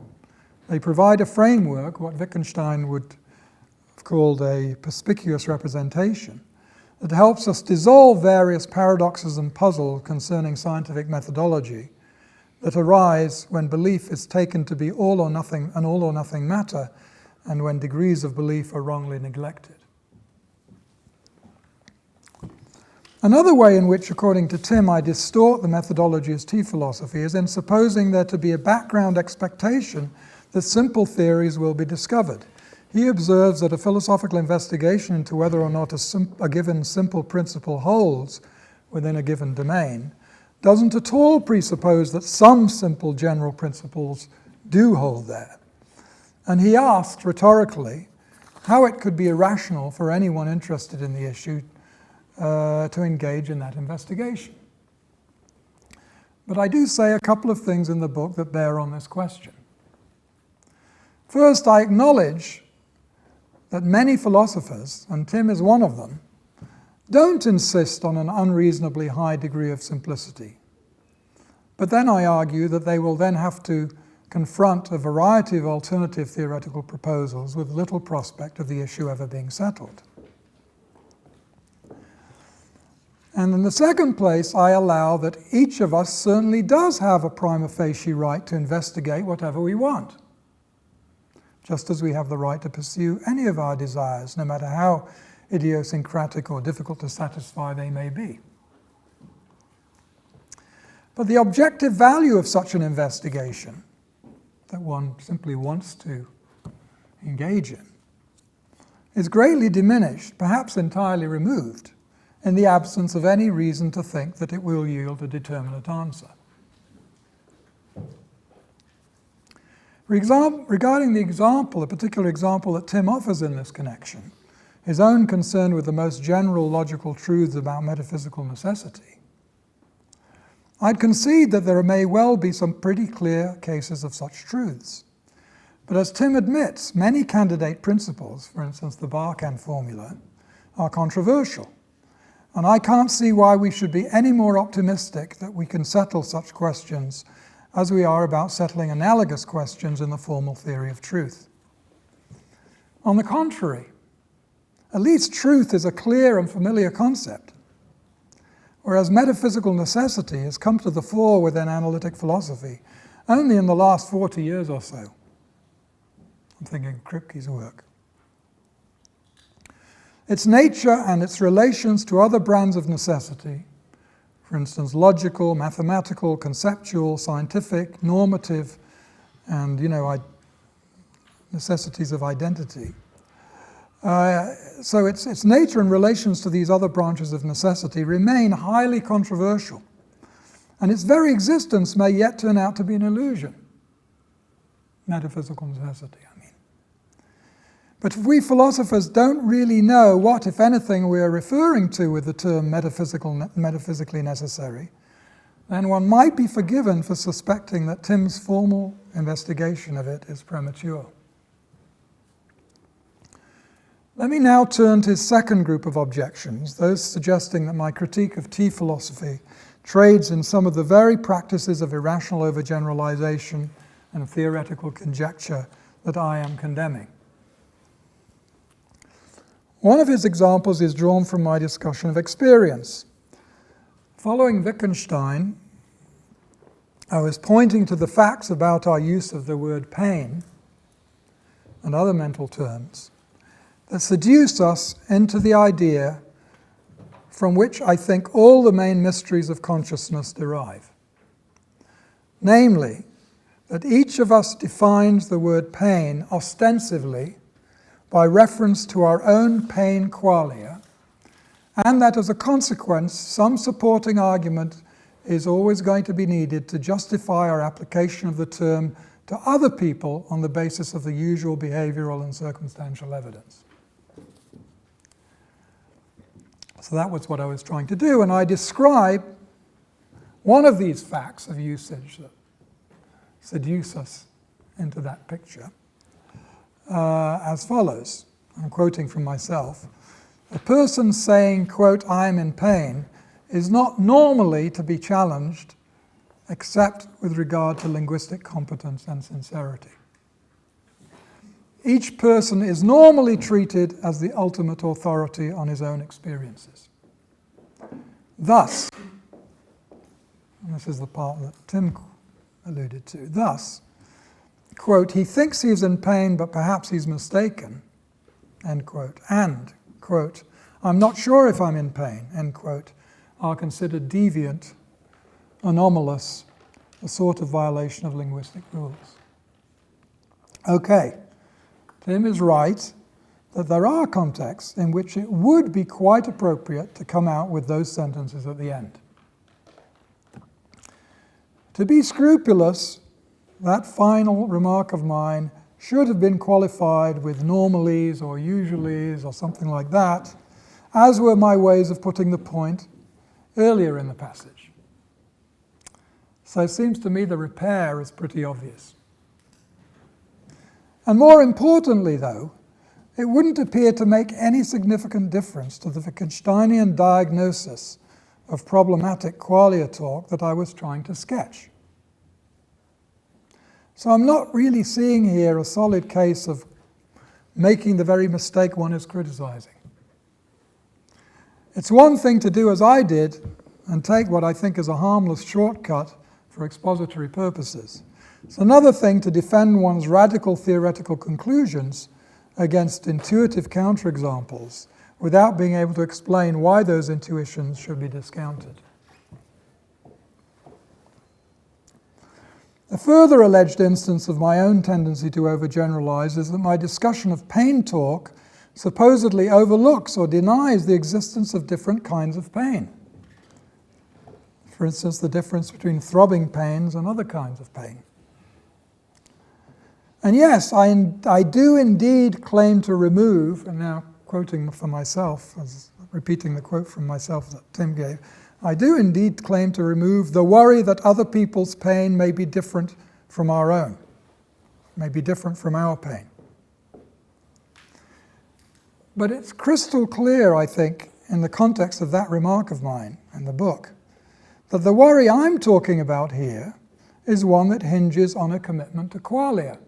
They provide a framework, what Wittgenstein would have called a perspicuous representation, that helps us dissolve various paradoxes and puzzles concerning scientific methodology that arise when belief is taken to be an all or nothing matter, and when degrees of belief are wrongly neglected. Another way in which, according to Tim, I distort the methodology as T philosophy is in supposing there to be a background expectation that simple theories will be discovered. He observes that a philosophical investigation into whether or not a given simple principle holds within a given domain doesn't at all presuppose that some simple general principles do hold there. And he asked rhetorically how it could be irrational for anyone interested in the issue to engage in that investigation. But I do say a couple of things in the book that bear on this question. First, I acknowledge that many philosophers, and Tim is one of them, don't insist on an unreasonably high degree of simplicity. But then I argue that they will then have to confront a variety of alternative theoretical proposals with little prospect of the issue ever being settled. And in the second place, I allow that each of us certainly does have a prima facie right to investigate whatever we want, just as we have the right to pursue any of our desires, no matter how idiosyncratic or difficult to satisfy they may be. But the objective value of such an investigation that one simply wants to engage in is greatly diminished, perhaps entirely removed, in the absence of any reason to think that it will yield a determinate answer. Regarding the particular example that Tim offers in this connection, his own concern with the most general logical truths about metaphysical necessity, I'd concede that there may well be some pretty clear cases of such truths. But as Tim admits, many candidate principles, for instance the Barkan formula, are controversial. And I can't see why we should be any more optimistic that we can settle such questions as we are about settling analogous questions in the formal theory of truth. On the contrary, at least truth is a clear and familiar concept, whereas metaphysical necessity has come to the fore within analytic philosophy only in the last 40 years or so. I'm thinking of Kripke's work. Its nature and its relations to other brands of necessity, for instance, logical, mathematical, conceptual, scientific, normative, and, necessities of identity. So its nature and relations to these other branches of necessity remain highly controversial, and its very existence may yet turn out to be an illusion. Metaphysical necessity, I mean. But if we philosophers don't really know what, if anything, we are referring to with the term metaphysically necessary, then one might be forgiven for suspecting that Tim's formal investigation of it is premature. Let me now turn to his second group of objections, those suggesting that my critique of tea philosophy trades in some of the very practices of irrational overgeneralization and theoretical conjecture that I am condemning. One of his examples is drawn from my discussion of experience. Following Wittgenstein, I was pointing to the facts about our use of the word pain and other mental terms that seduce us into the idea from which I think all the main mysteries of consciousness derive. Namely, that each of us defines the word pain ostensibly by reference to our own pain qualia, and that as a consequence, some supporting argument is always going to be needed to justify our application of the term to other people on the basis of the usual behavioral and circumstantial evidence. So that was what I was trying to do, and I describe one of these facts of usage that seduce us into that picture as follows. I'm quoting from myself. A person saying, quote, "I am in pain," is not normally to be challenged except with regard to linguistic competence and sincerity. Each person is normally treated as the ultimate authority on his own experiences. Thus, and this is the part that Tim alluded to, thus, quote, "he thinks he is in pain, but perhaps he's mistaken," end quote, and, quote, "I'm not sure if I'm in pain," end quote, are considered deviant, anomalous, a sort of violation of linguistic rules. Okay. Tim is right that there are contexts in which it would be quite appropriate to come out with those sentences at the end. To be scrupulous, that final remark of mine should have been qualified with normalies or usuallys or something like that, as were my ways of putting the point earlier in the passage. So it seems to me the repair is pretty obvious. And more importantly, though, it wouldn't appear to make any significant difference to the Wittgensteinian diagnosis of problematic qualia talk that I was trying to sketch. So I'm not really seeing here a solid case of making the very mistake one is criticizing. It's one thing to do as I did and take what I think is a harmless shortcut for expository purposes. It's another thing to defend one's radical theoretical conclusions against intuitive counterexamples without being able to explain why those intuitions should be discounted. A further alleged instance of my own tendency to overgeneralize is that my discussion of pain talk supposedly overlooks or denies the existence of different kinds of pain. For instance, the difference between throbbing pains and other kinds of pain. And yes, I do indeed claim to remove, and now quoting from myself, repeating the quote from myself that Tim gave, I do indeed claim to remove the worry that other people's pain may be different from our own, may be different from our pain. But it's crystal clear, I think, in the context of that remark of mine in the book, that the worry I'm talking about here is one that hinges on a commitment to qualia.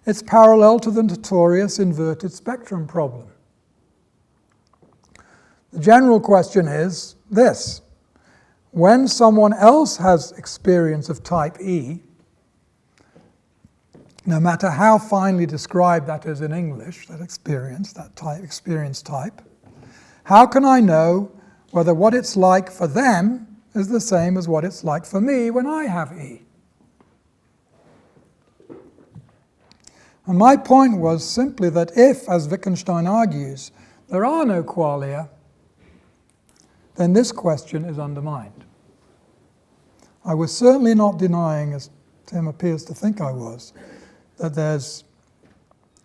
It's parallel to the notorious inverted spectrum problem. The general question is this: when someone else has experience of type E, no matter how finely described that is in English, that experience, that type, experience type, how can I know whether what it's like for them is the same as what it's like for me when I have E? And my point was simply that if, as Wittgenstein argues, there are no qualia, then this question is undermined. I was certainly not denying, as Tim appears to think I was, that there's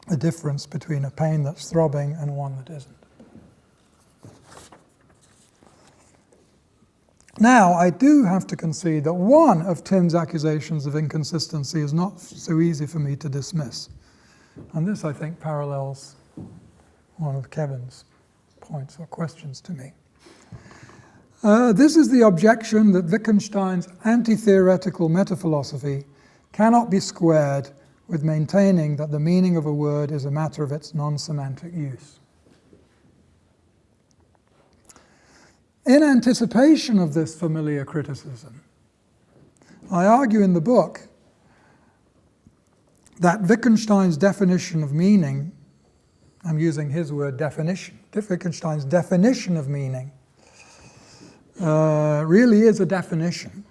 a difference between a pain that's throbbing and one that isn't. Now, I do have to concede that one of Tim's accusations of inconsistency is not so easy for me to dismiss. And this, I think, parallels one of Kevin's points or questions to me. This is the objection that Wittgenstein's anti-theoretical metaphilosophy cannot be squared with maintaining that the meaning of a word is a matter of its non-semantic use. In anticipation of this familiar criticism, I argue in the book that Wittgenstein's definition of meaning, I'm using his word definition, Wittgenstein's definition of meaning really is a definition,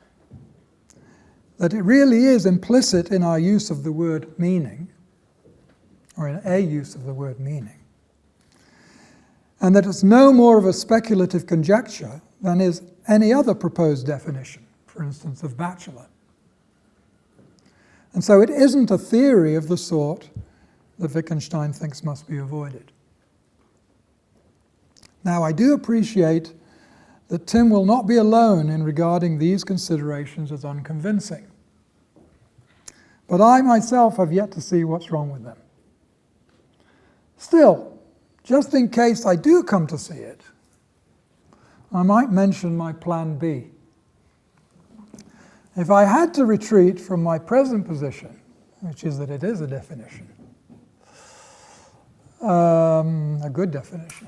that it really is implicit in our use of the word meaning, or in a use of the word meaning, and that it's no more of a speculative conjecture than is any other proposed definition, for instance, of bachelor. And so it isn't a theory of the sort that Wittgenstein thinks must be avoided. Now, I do appreciate that Tim will not be alone in regarding these considerations as unconvincing. But I myself have yet to see what's wrong with them. Still, just in case I do come to see it, I might mention my plan B. If I had to retreat from my present position, which is that it is a definition, a good definition,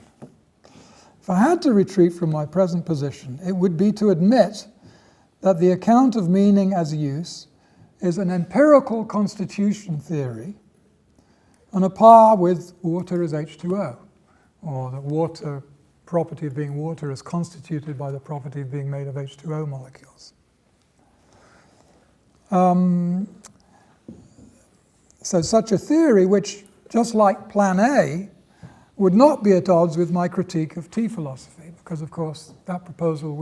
if I had to retreat from my present position, it would be to admit that the account of meaning as use is an empirical constitution theory on a par with water is H2O, or the water property of being water is constituted by the property of being made of H2O molecules. So such a theory, which, just like Plan A, would not be at odds with my critique of tea philosophy, because, of course, that proposal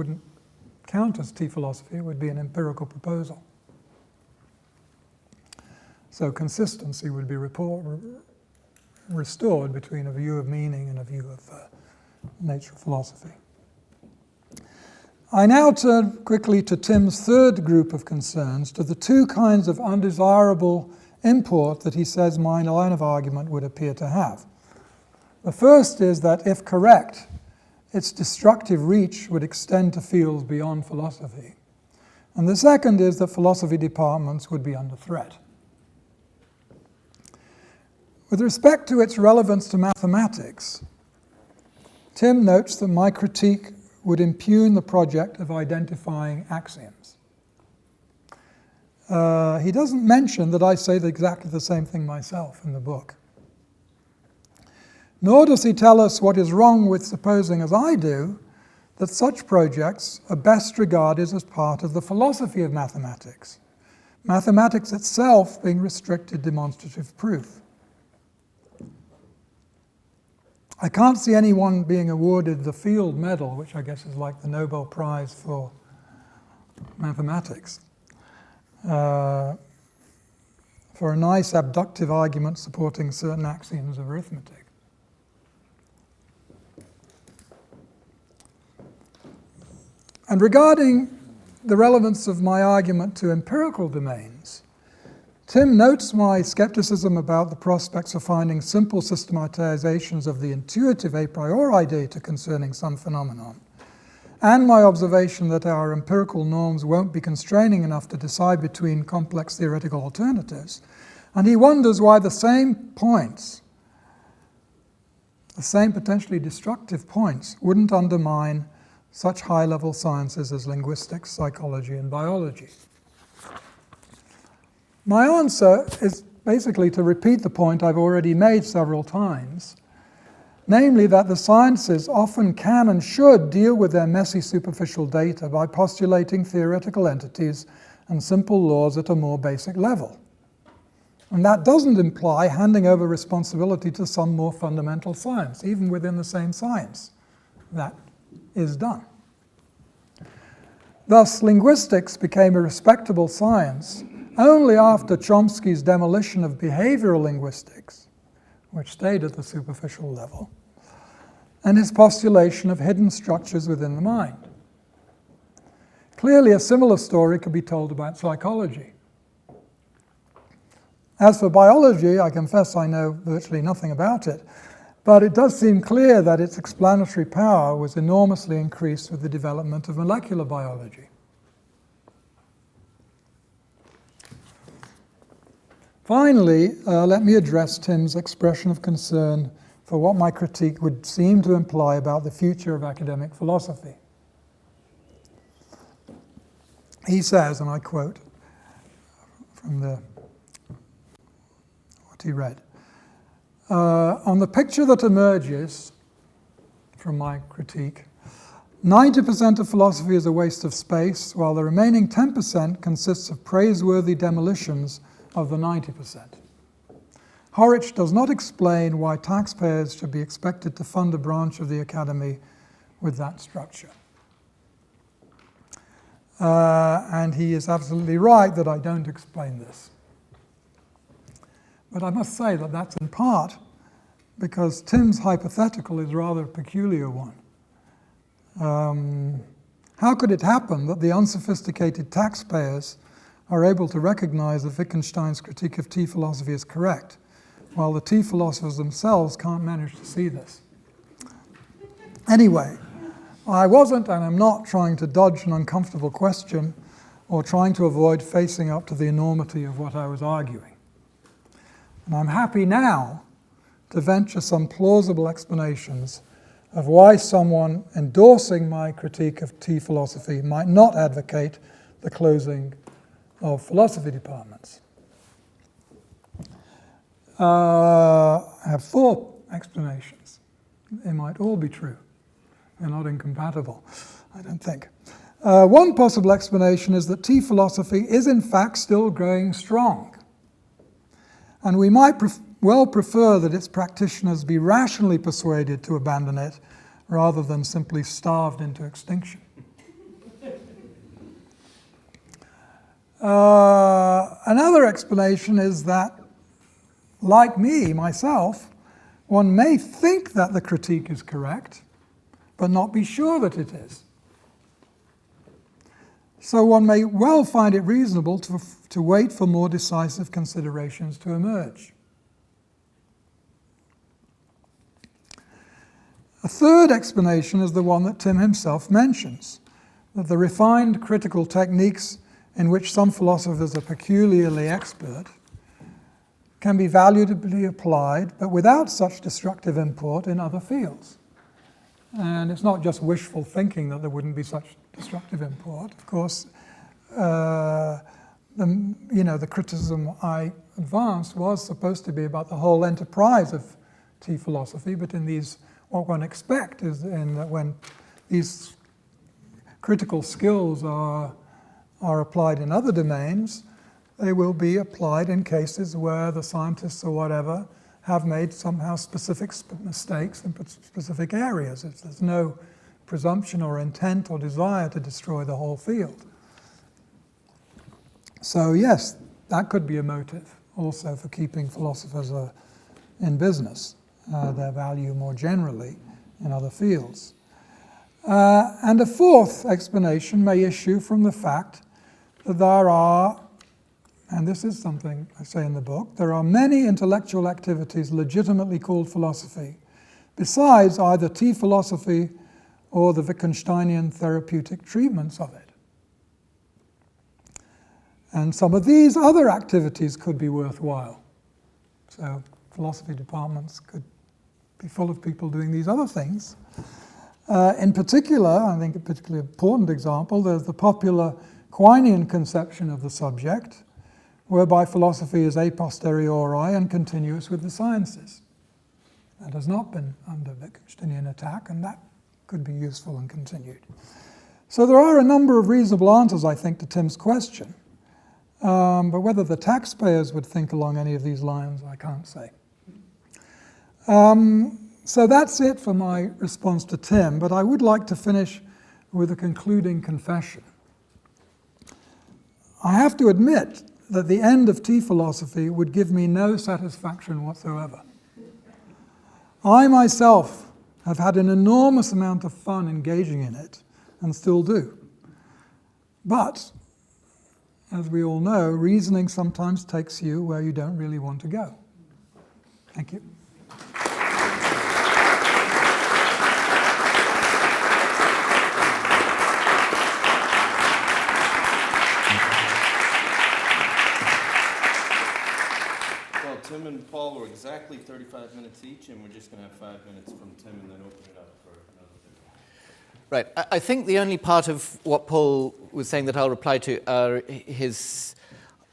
counters T-philosophy, it would be an empirical proposal. So consistency would be restored between a view of meaning and a view of nature of philosophy. I now turn quickly to Tim's third group of concerns, to the two kinds of undesirable import that he says my line of argument would appear to have. The first is that, if correct, its destructive reach would extend to fields beyond philosophy. And the second is that philosophy departments would be under threat. With respect to its relevance to mathematics, Tim notes that my critique would impugn the project of identifying axioms. He doesn't mention that I say exactly the same thing myself in the book. Nor does he tell us what is wrong with supposing, as I do, that such projects are best regarded as part of the philosophy of mathematics, mathematics itself being restricted demonstrative proof. I can't see anyone being awarded the Field Medal, which I guess is like the Nobel Prize for mathematics, for a nice abductive argument supporting certain axioms of arithmetic. And regarding the relevance of my argument to empirical domains, Tim notes my skepticism about the prospects of finding simple systematizations of the intuitive a priori data concerning some phenomenon, and my observation that our empirical norms won't be constraining enough to decide between complex theoretical alternatives. And he wonders why the same points, the same potentially destructive points, wouldn't undermine such high-level sciences as linguistics, psychology, and biology. My answer is basically to repeat the point I've already made several times, namely that the sciences often can and should deal with their messy superficial data by postulating theoretical entities and simple laws at a more basic level. And that doesn't imply handing over responsibility to some more fundamental science, even within the same science. That is done. Thus, linguistics became a respectable science only after Chomsky's demolition of behavioral linguistics, which stayed at the superficial level, and his postulation of hidden structures within the mind. Clearly, a similar story could be told about psychology. As for biology, I confess I know virtually nothing about it, but it does seem clear that its explanatory power was enormously increased with the development of molecular biology. Finally, let me address Tim's expression of concern for what my critique would seem to imply about the future of academic philosophy. He says, and I quote from what he read, on the picture that emerges from my critique, 90% of philosophy is a waste of space, while the remaining 10% consists of praiseworthy demolitions of the 90%. Horwich does not explain why taxpayers should be expected to fund a branch of the academy with that structure. And he is absolutely right that I don't explain this. But I must say that that's in part because Tim's hypothetical is rather a peculiar one. How could it happen that the unsophisticated taxpayers are able to recognize that Wittgenstein's critique of T-philosophy is correct, while the T-philosophers themselves can't manage to see this? Anyway, I wasn't and am not trying to dodge an uncomfortable question or trying to avoid facing up to the enormity of what I was arguing. And I'm happy now to venture some plausible explanations of why someone endorsing my critique of T-philosophy might not advocate the closing of philosophy departments. I have 4 explanations. They might all be true. They're not incompatible, I don't think. One possible explanation is that T-philosophy is in fact still growing strong. And we might well prefer that its practitioners be rationally persuaded to abandon it rather than simply starved into extinction. Another explanation is that, like me, myself, one may think that the critique is correct, but not be sure that it is. So one may well find it reasonable to wait for more decisive considerations to emerge. A third explanation is the one that Tim himself mentions, that the refined critical techniques in which some philosophers are peculiarly expert can be valuably applied, but without such destructive import in other fields. And it's not just wishful thinking that there wouldn't be such destructive import. Of course, the criticism I advanced was supposed to be about the whole enterprise of tea philosophy, but in these, what one expects is that when these critical skills are applied in other domains, they will be applied in cases where the scientists or whatever have made somehow specific mistakes in specific areas. There's no presumption or intent or desire to destroy the whole field. So yes, that could be a motive also for keeping philosophers in business, their value more generally in other fields. And a fourth explanation may issue from the fact that there are, and this is something I say in the book, there are many intellectual activities legitimately called philosophy, besides either tea philosophy or the Wittgensteinian therapeutic treatments of it. And some of these other activities could be worthwhile. So philosophy departments could be full of people doing these other things. In particular, I think a particularly important example, there's the popular Quinean conception of the subject, whereby philosophy is a posteriori and continuous with the sciences. That has not been under Wittgensteinian attack, and that could be useful and continued. So there are a number of reasonable answers, I think, to Tim's question. But whether the taxpayers would think along any of these lines, I can't say. So that's it for my response to Tim, but I would like to finish with a concluding confession. I have to admit that the end of tea philosophy would give me no satisfaction whatsoever. I myself have had an enormous amount of fun engaging in it, and still do. But, as we all know, reasoning sometimes takes you where you don't really want to go. Thank you. Tim and Paul were exactly 35 minutes each, and we're just going to have 5 minutes from Tim and then open it up for another thing. Right. I think the only part of what Paul was saying that I'll reply to are his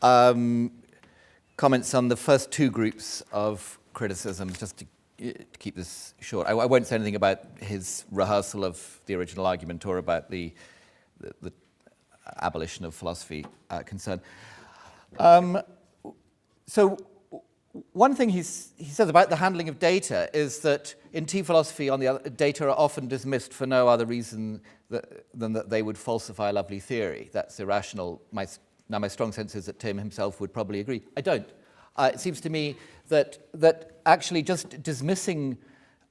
comments on the first two groups of criticisms, just to keep this short. I won't say anything about his rehearsal of the original argument or about the abolition of philosophy concern. So one thing he says about the handling of data is that in tea philosophy, on the other, data are often dismissed for no other reason than that they would falsify a lovely theory. That's irrational. My strong sense is that Tim himself would probably agree. I don't. It seems to me that actually just dismissing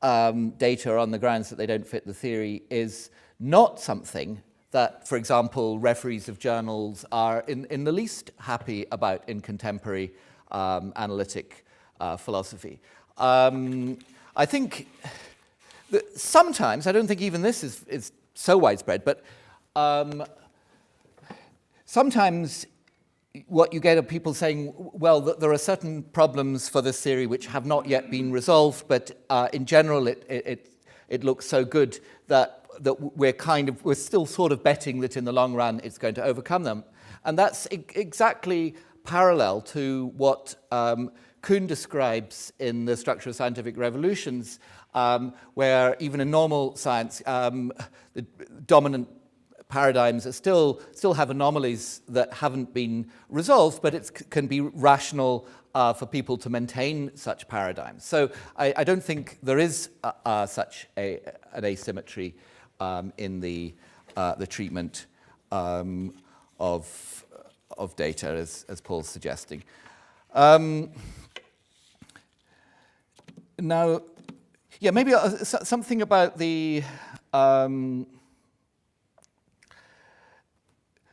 data on the grounds that they don't fit the theory is not something that, for example, referees of journals are in the least happy about in contemporary analytic philosophy. I think that sometimes, I don't think even this is so widespread, but sometimes what you get are people saying, well, that there are certain problems for this theory which have not yet been resolved, but in general it looks so good that we're still sort of betting that in the long run it's going to overcome them. And that's exactly parallel to what Kuhn describes in The Structure of Scientific Revolutions, where even in normal science, the dominant paradigms are still have anomalies that haven't been resolved, but it can be rational for people to maintain such paradigms. So I don't think there is such an asymmetry in the treatment of data, as Paul's suggesting. Now, yeah, maybe something about the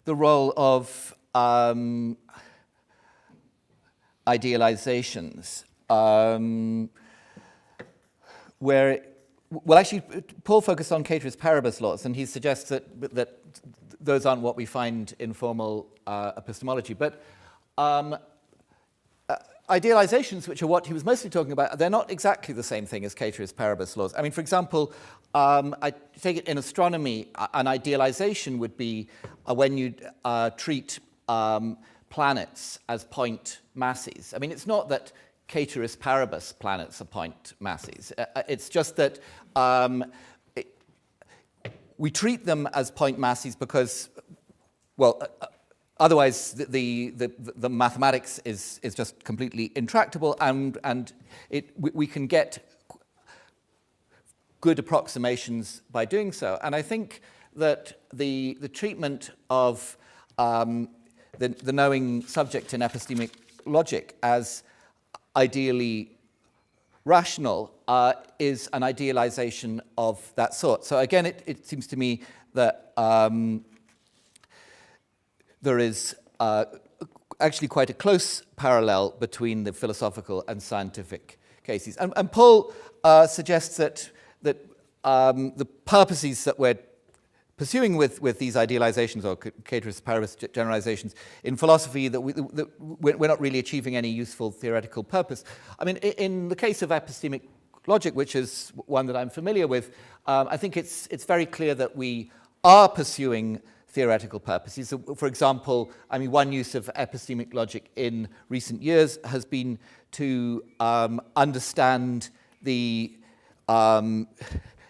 role of idealizations, where, well, actually, Paul focused on ceteris paribus laws, and he suggests that those aren't what we find in formal epistemology. But idealizations, which are what he was mostly talking about, they're not exactly the same thing as ceteris paribus laws. I mean, for example, I take it in astronomy, an idealization would be when you treat planets as point masses. I mean, it's not that ceteris paribus planets are point masses. It's just that we treat them as point masses because, well, otherwise the mathematics is just completely intractable, and we can get good approximations by doing so. And I think that the treatment of the knowing subject in epistemic logic as ideally rational is an idealization of that sort. So again, it seems to me that there is actually quite a close parallel between the philosophical and scientific cases. And Paul suggests that the purposes that we're pursuing with these idealizations or ceteris paribus generalizations in philosophy, that we're not really achieving any useful theoretical purpose. I mean, in the case of epistemic logic, which is one that I'm familiar with, I think it's very clear that we are pursuing theoretical purposes. So, for example, I mean, one use of epistemic logic in recent years has been to understand the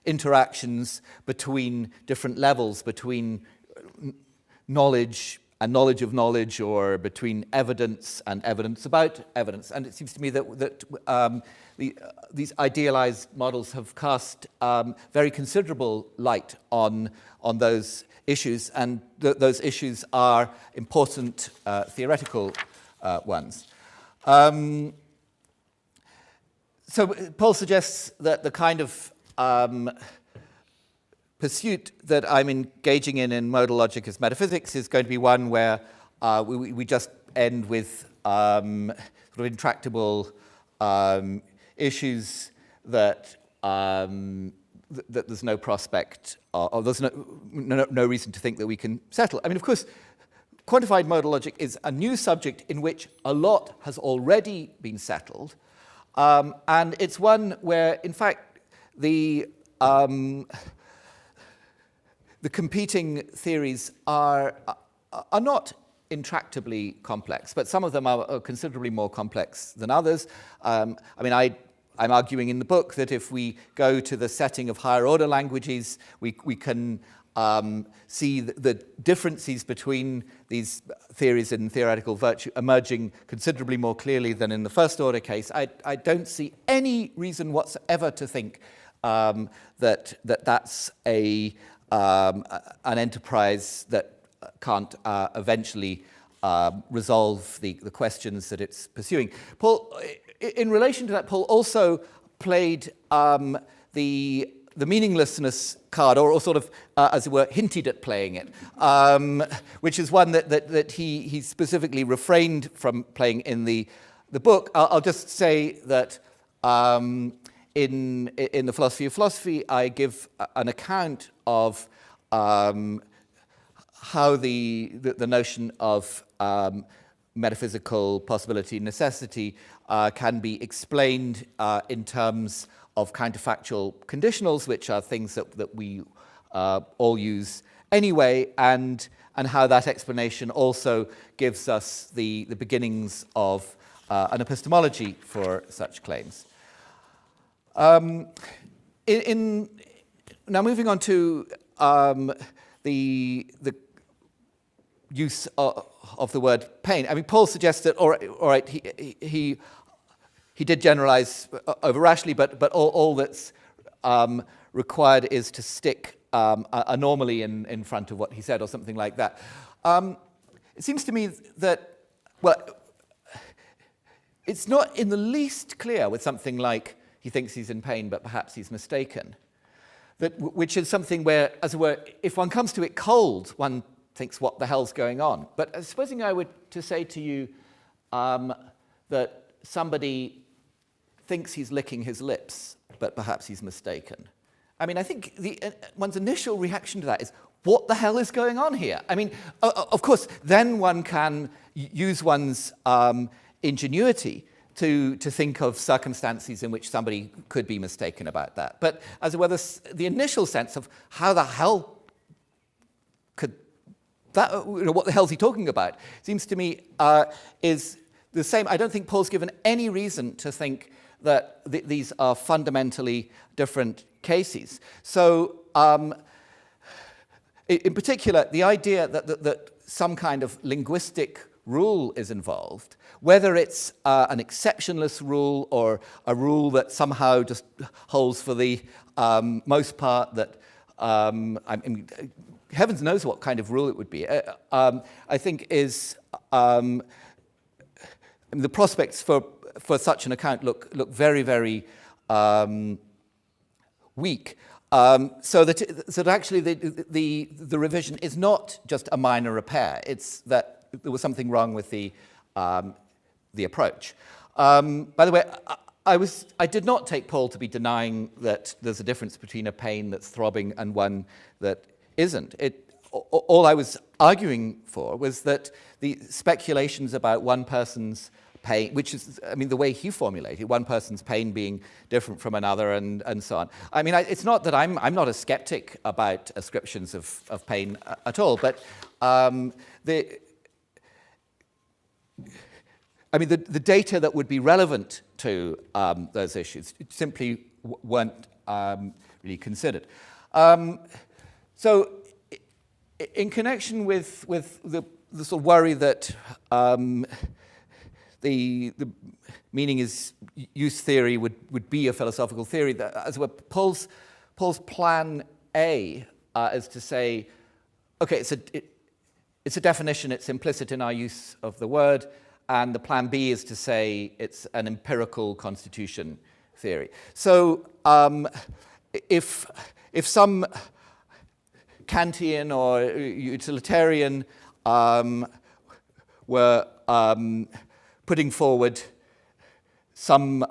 interactions between different levels, between knowledge and knowledge of knowledge, or between evidence and evidence about evidence. And it seems to me that these idealized models have cast very considerable light on those issues, and those issues are important theoretical ones. So Paul suggests that the kind of pursuit that I'm engaging in modal logic as metaphysics is going to be one where we just end with sort of intractable issues that that there's no prospect or there's no reason to think that we can settle. I mean, of course, quantified modal logic is a new subject in which a lot has already been settled, and it's one where, in fact, the competing theories are not intractably complex, but some of them are considerably more complex than others. I mean, I'm arguing in the book that if we go to the setting of higher order languages, we can see the differences between these theories in theoretical virtue emerging considerably more clearly than in the first order case. I don't see any reason whatsoever to think that's an enterprise that can't eventually resolve the questions that it's pursuing. Paul, in relation to that, Paul also played the meaninglessness card, or sort of, as it were, hinted at playing it, which is one that he specifically refrained from playing in the book. I'll just say that in the Philosophy of Philosophy, I give an account of how the notion of metaphysical possibility necessity can be explained in terms of counterfactual conditionals, which are things that we all use anyway, and how that explanation also gives us the beginnings of an epistemology for such claims. Now moving on to the use of the word pain. I mean, Paul suggests that, all right, he did generalize over rashly, but all that's required is to stick a normally in front of what he said, or something like that. it seems to me that, well, it's not in the least clear with something like he thinks he's in pain, but perhaps he's mistaken, which is something where, as it were, if one comes to it cold, one thinks, what the hell's going on? But supposing I were to say to you that somebody thinks he's licking his lips, but perhaps he's mistaken. I mean, I think one's initial reaction to that is, what the hell is going on here? I mean, of course, then one can use one's ingenuity to think of circumstances in which somebody could be mistaken about that. But as well as the initial sense of how the hell could that, what the hell is he talking about, seems to me is the same. I don't think Paul's given any reason to think that these are fundamentally different cases. So, in particular, the idea that some kind of linguistic rule is involved, whether it's an exceptionless rule or a rule that somehow just holds for the most part, that I mean, heavens knows what kind of rule it would be, I think is the prospects for such an account look very, very weak. So that actually the revision is not just a minor repair. It's that there was something wrong with the approach. By the way, I did not take Paul to be denying that there's a difference between a pain that's throbbing and one that isn't. All I was arguing for was that the speculations about one person's pain, which is, I mean, the way he formulated, one person's pain being different from another and so on. I mean, it's not that I'm not a skeptic about ascriptions of pain at all, but the data that would be relevant to those issues simply weren't really considered. So in connection with the sort of worry that the meaning is use theory would be a philosophical theory, that, as well, Paul's plan A is to say, okay, it's a definition, it's implicit in our use of the word, and the plan B is to say it's an empirical constitution theory. So if some Kantian or utilitarian were putting forward some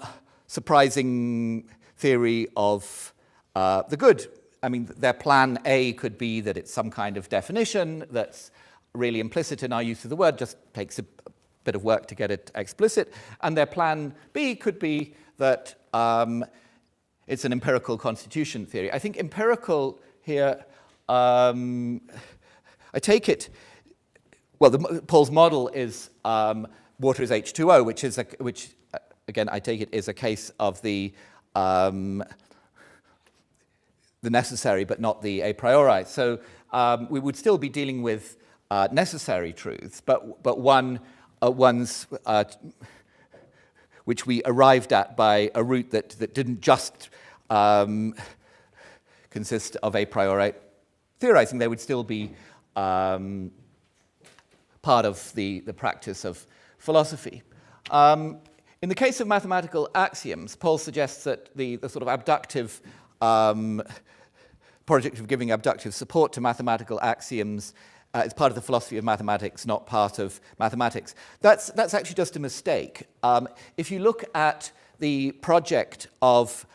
surprising theory of the good, I mean, their plan A could be that it's some kind of definition that's really implicit in our use of the word, just takes a bit of work to get it explicit, and their plan B could be that it's an empirical constitution theory. I think empirical here, I take it, well, Paul's model is water is H2O, which again, I take it is a case of the necessary but not the a priori. So we would still be dealing with necessary truths, but ones which we arrived at by a route that didn't just consist of a priori theorizing. They would still be part of the practice of philosophy. In the case of mathematical axioms, Paul suggests that the sort of abductive project of giving abductive support to mathematical axioms is part of the philosophy of mathematics, not part of mathematics. That's actually just a mistake. If you look at the project of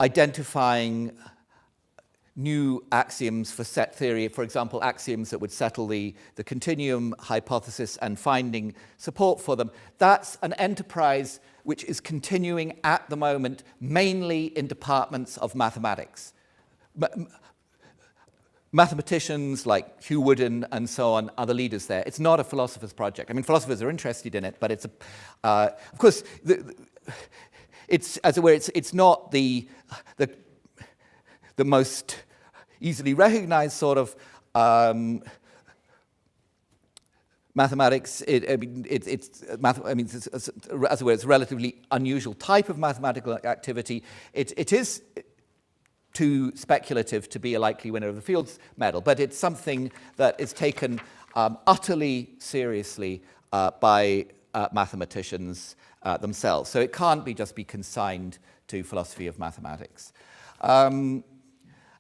identifying new axioms for set theory, for example, axioms that would settle the continuum hypothesis and finding support for them, that's an enterprise which is continuing at the moment mainly in departments of mathematics. Mathematicians like Hugh Wooden and so on are the leaders there. It's not a philosopher's project. I mean, philosophers are interested in it, but it's of course, it's as it were, it's not the most easily recognized sort of mathematics. As it were, it's a relatively unusual type of mathematical activity. It is too speculative to be a likely winner of the Fields Medal, but it's something that is taken utterly seriously by mathematicians themselves. So it can't just be consigned to philosophy of mathematics. And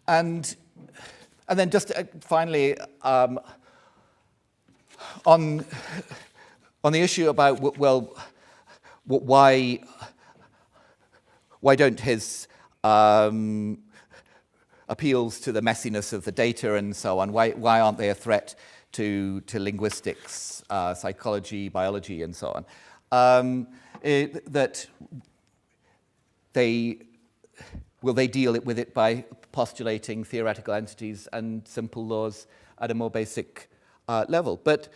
then just finally, on the issue about, well, why don't his appeals to the messiness of the data and so on, why aren't they a threat to linguistics, psychology, biology, and so on? That they deal with it by postulating theoretical entities and simple laws at a more basic level. But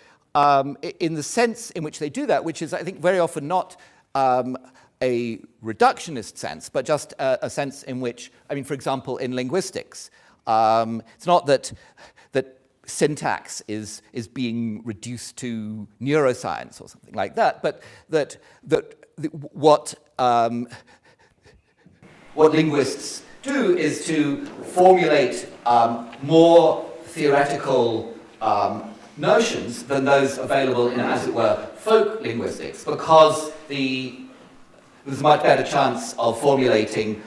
in the sense in which they do that, which is, I think, very often not a reductionist sense, but just a sense in which, I mean, for example, in linguistics, it's not that syntax is being reduced to neuroscience or something like that, but that what linguists do is to formulate more theoretical notions than those available in, as it were, folk linguistics, because there's a much better chance of formulating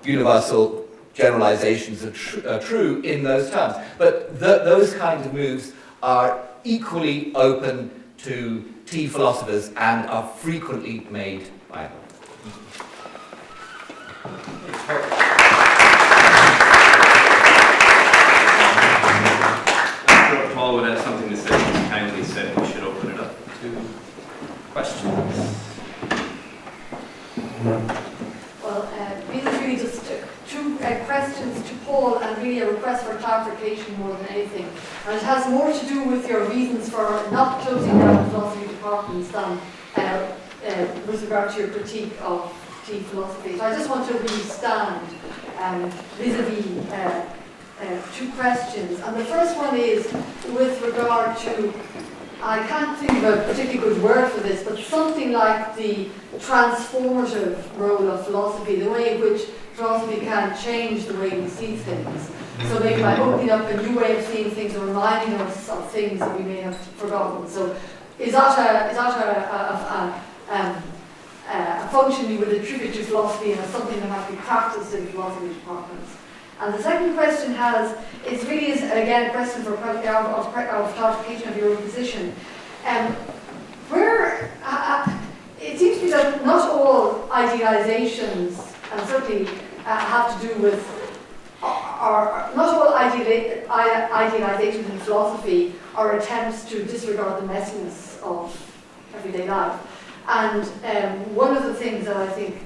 universal generalizations are true in those terms. But those kinds of moves are equally open to T philosophers and are frequently made by them. I'm sure Paul would have something to say. He kindly said we should open it up to questions. Well, these are really just two questions to Paul and really a request for clarification more than anything. And it has more to do with your reasons for not closing down philosophy departments than with regard to your critique of T philosophy. So I just want to really stand vis-a-vis two questions. And the first one is with regard to, I can't think of a particularly good word for this, but something like the transformative role of philosophy, the way in which philosophy can change the way we see things. So maybe by opening up a new way of seeing things or reminding us of things that we may have forgotten. So is that a function we would attribute to philosophy and as something that might be practiced in philosophy departments? And the second question is again a question for clarification of your own position. It seems to me that not all idealizations, and certainly have to do with, not all idealizations in philosophy are attempts to disregard the messiness of everyday life. And one of the things that I think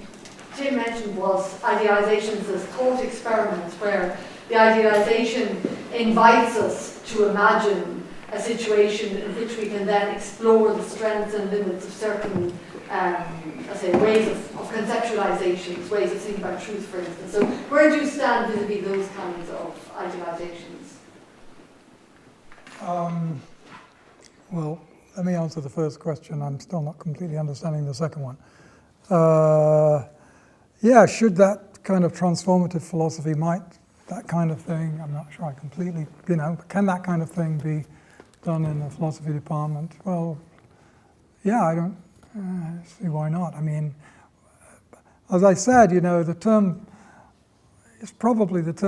Tim mentioned was idealizations as thought experiments, where the idealization invites us to imagine a situation in which we can then explore the strengths and limits of certain ways of conceptualizations, ways of thinking about truth, for instance. So where do you stand vis-a-vis those kinds of idealizations? Well, let me answer the first question. I'm still not completely understanding the second one. Should that kind of transformative philosophy, that kind of thing, I'm not sure I completely, can that kind of thing be done in the philosophy department? Well, yeah, I don't see why not. I mean, as I said, the term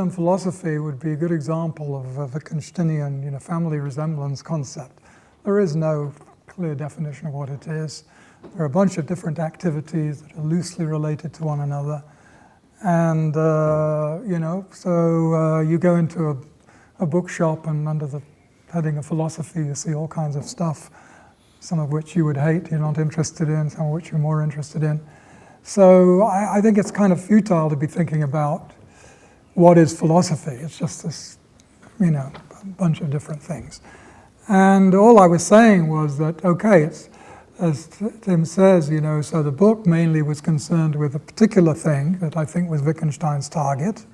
philosophy would be a good example of a Wittgensteinian, family resemblance concept. There is no clear definition of what it is. There are a bunch of different activities that are loosely related to one another. And, so you go into a bookshop and under the heading of philosophy, you see all kinds of stuff, some of which you would hate, you're not interested in, some of which you're more interested in. So I think it's kind of futile to be thinking about what is philosophy. It's just this, a bunch of different things. And all I was saying was that, okay, it's, as Tim says, so the book mainly was concerned with a particular thing that I think was Wittgenstein's target.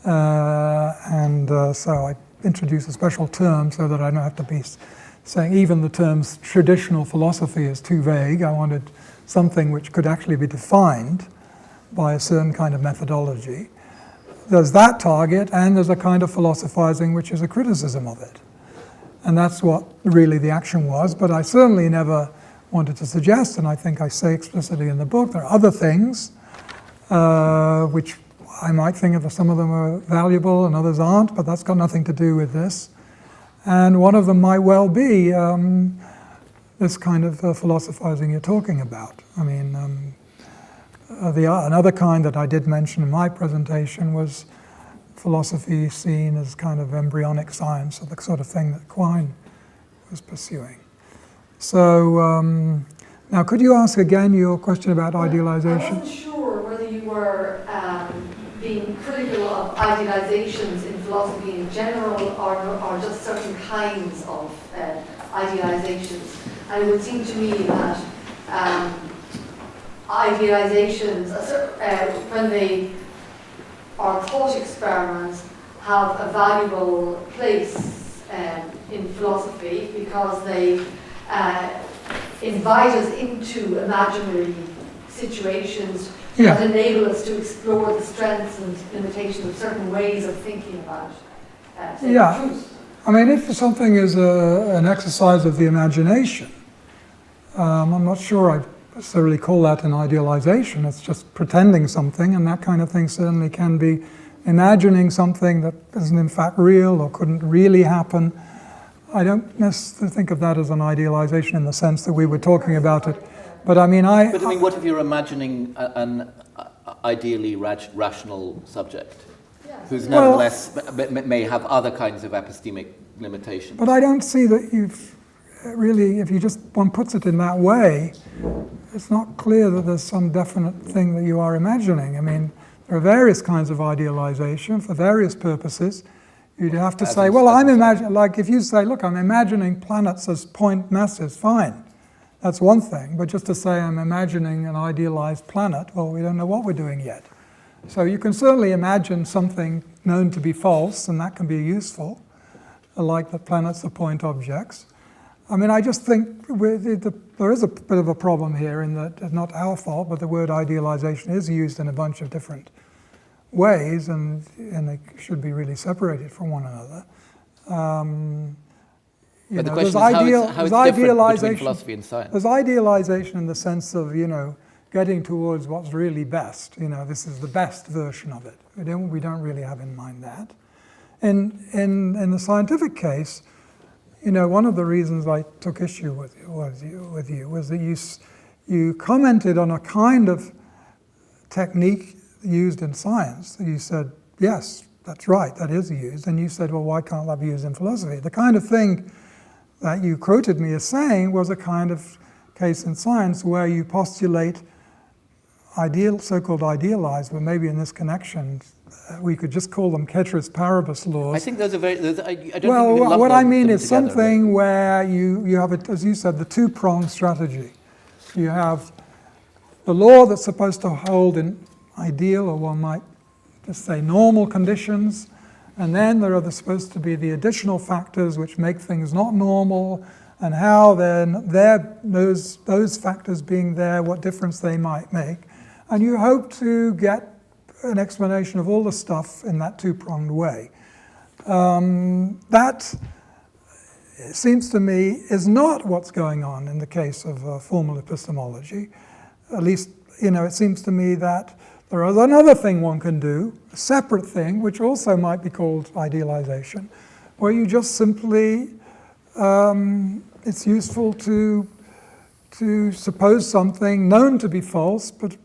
So I introduced a special term so that I don't have to be saying even the terms traditional philosophy is too vague. I wanted something which could actually be defined by a certain kind of methodology. there's that target, and there's a kind of philosophizing which is a criticism of it. And that's what really the action was, but I certainly never wanted to suggest, and I think I say explicitly in the book, there are other things which I might think of some of them are valuable and others aren't, but that's got nothing to do with this. And one of them might well be this kind of philosophizing you're talking about. I mean, another kind that I did mention in my presentation was philosophy seen as kind of embryonic science, or the sort of thing that Quine was pursuing. So now could you ask again your question about idealization? I wasn't sure whether you were being critical of idealizations in philosophy in general, or just certain kinds of idealizations. And it would seem to me that idealizations, when they are thought experiments, have a valuable place in philosophy because they invite us into imaginary situations that enable us to explore the strengths and limitations of certain ways of thinking about truth. I mean, if something is an exercise of the imagination, I'm not sure I necessarily call that an idealization. It's just pretending something, and that kind of thing certainly can be imagining something that isn't in fact real or couldn't really happen. I don't necessarily think of that as an idealization in the sense that we were talking about it. But I mean, what if you're imagining an ideally rational subject who's nevertheless may have other kinds of epistemic limitations? But I don't see that you've really, if one puts it in that way, it's not clear that there's some definite thing that you are imagining. I mean, there are various kinds of idealization for various purposes. You'd have to say, well, I'm imagining, like if you say, look, I'm imagining planets as point masses, fine. That's one thing, but just to say I'm imagining an idealized planet, well, we don't know what we're doing yet. So you can certainly imagine something known to be false, and that can be useful, like the planets are point objects. I mean, I just think there is a bit of a problem here in that it's not our fault, but the word idealization is used in a bunch of different ways, and they should be really separated from one another. But the question is how it's different between philosophy and science. There's idealization in the sense of, getting towards what's really best. This is the best version of it. We don't really have in mind that. In the scientific case, one of the reasons I took issue with you was that you commented on a kind of technique used in science. You said, yes, that's right, that is used. And you said, well, why can't that be used in philosophy? The kind of thing that you quoted me as saying was a kind of case in science where you postulate so-called idealized, but maybe in this connection, we could just call them ceteris paribus laws. I think those are I don't think you can well, lump what I mean them is together, something where you have, as you said, the two-pronged strategy. You have the law that's supposed to hold in ideal, or one might just say normal conditions, and then there are supposed to be the additional factors which make things not normal, and how then those factors being there, what difference they might make. And you hope to get an explanation of all the stuff in that two-pronged way. That, it seems to me, is not what's going on in the case of formal epistemology. At least, it seems to me that there is another thing one can do, a separate thing, which also might be called idealization, where you just simply, it's useful to suppose something known to be false, but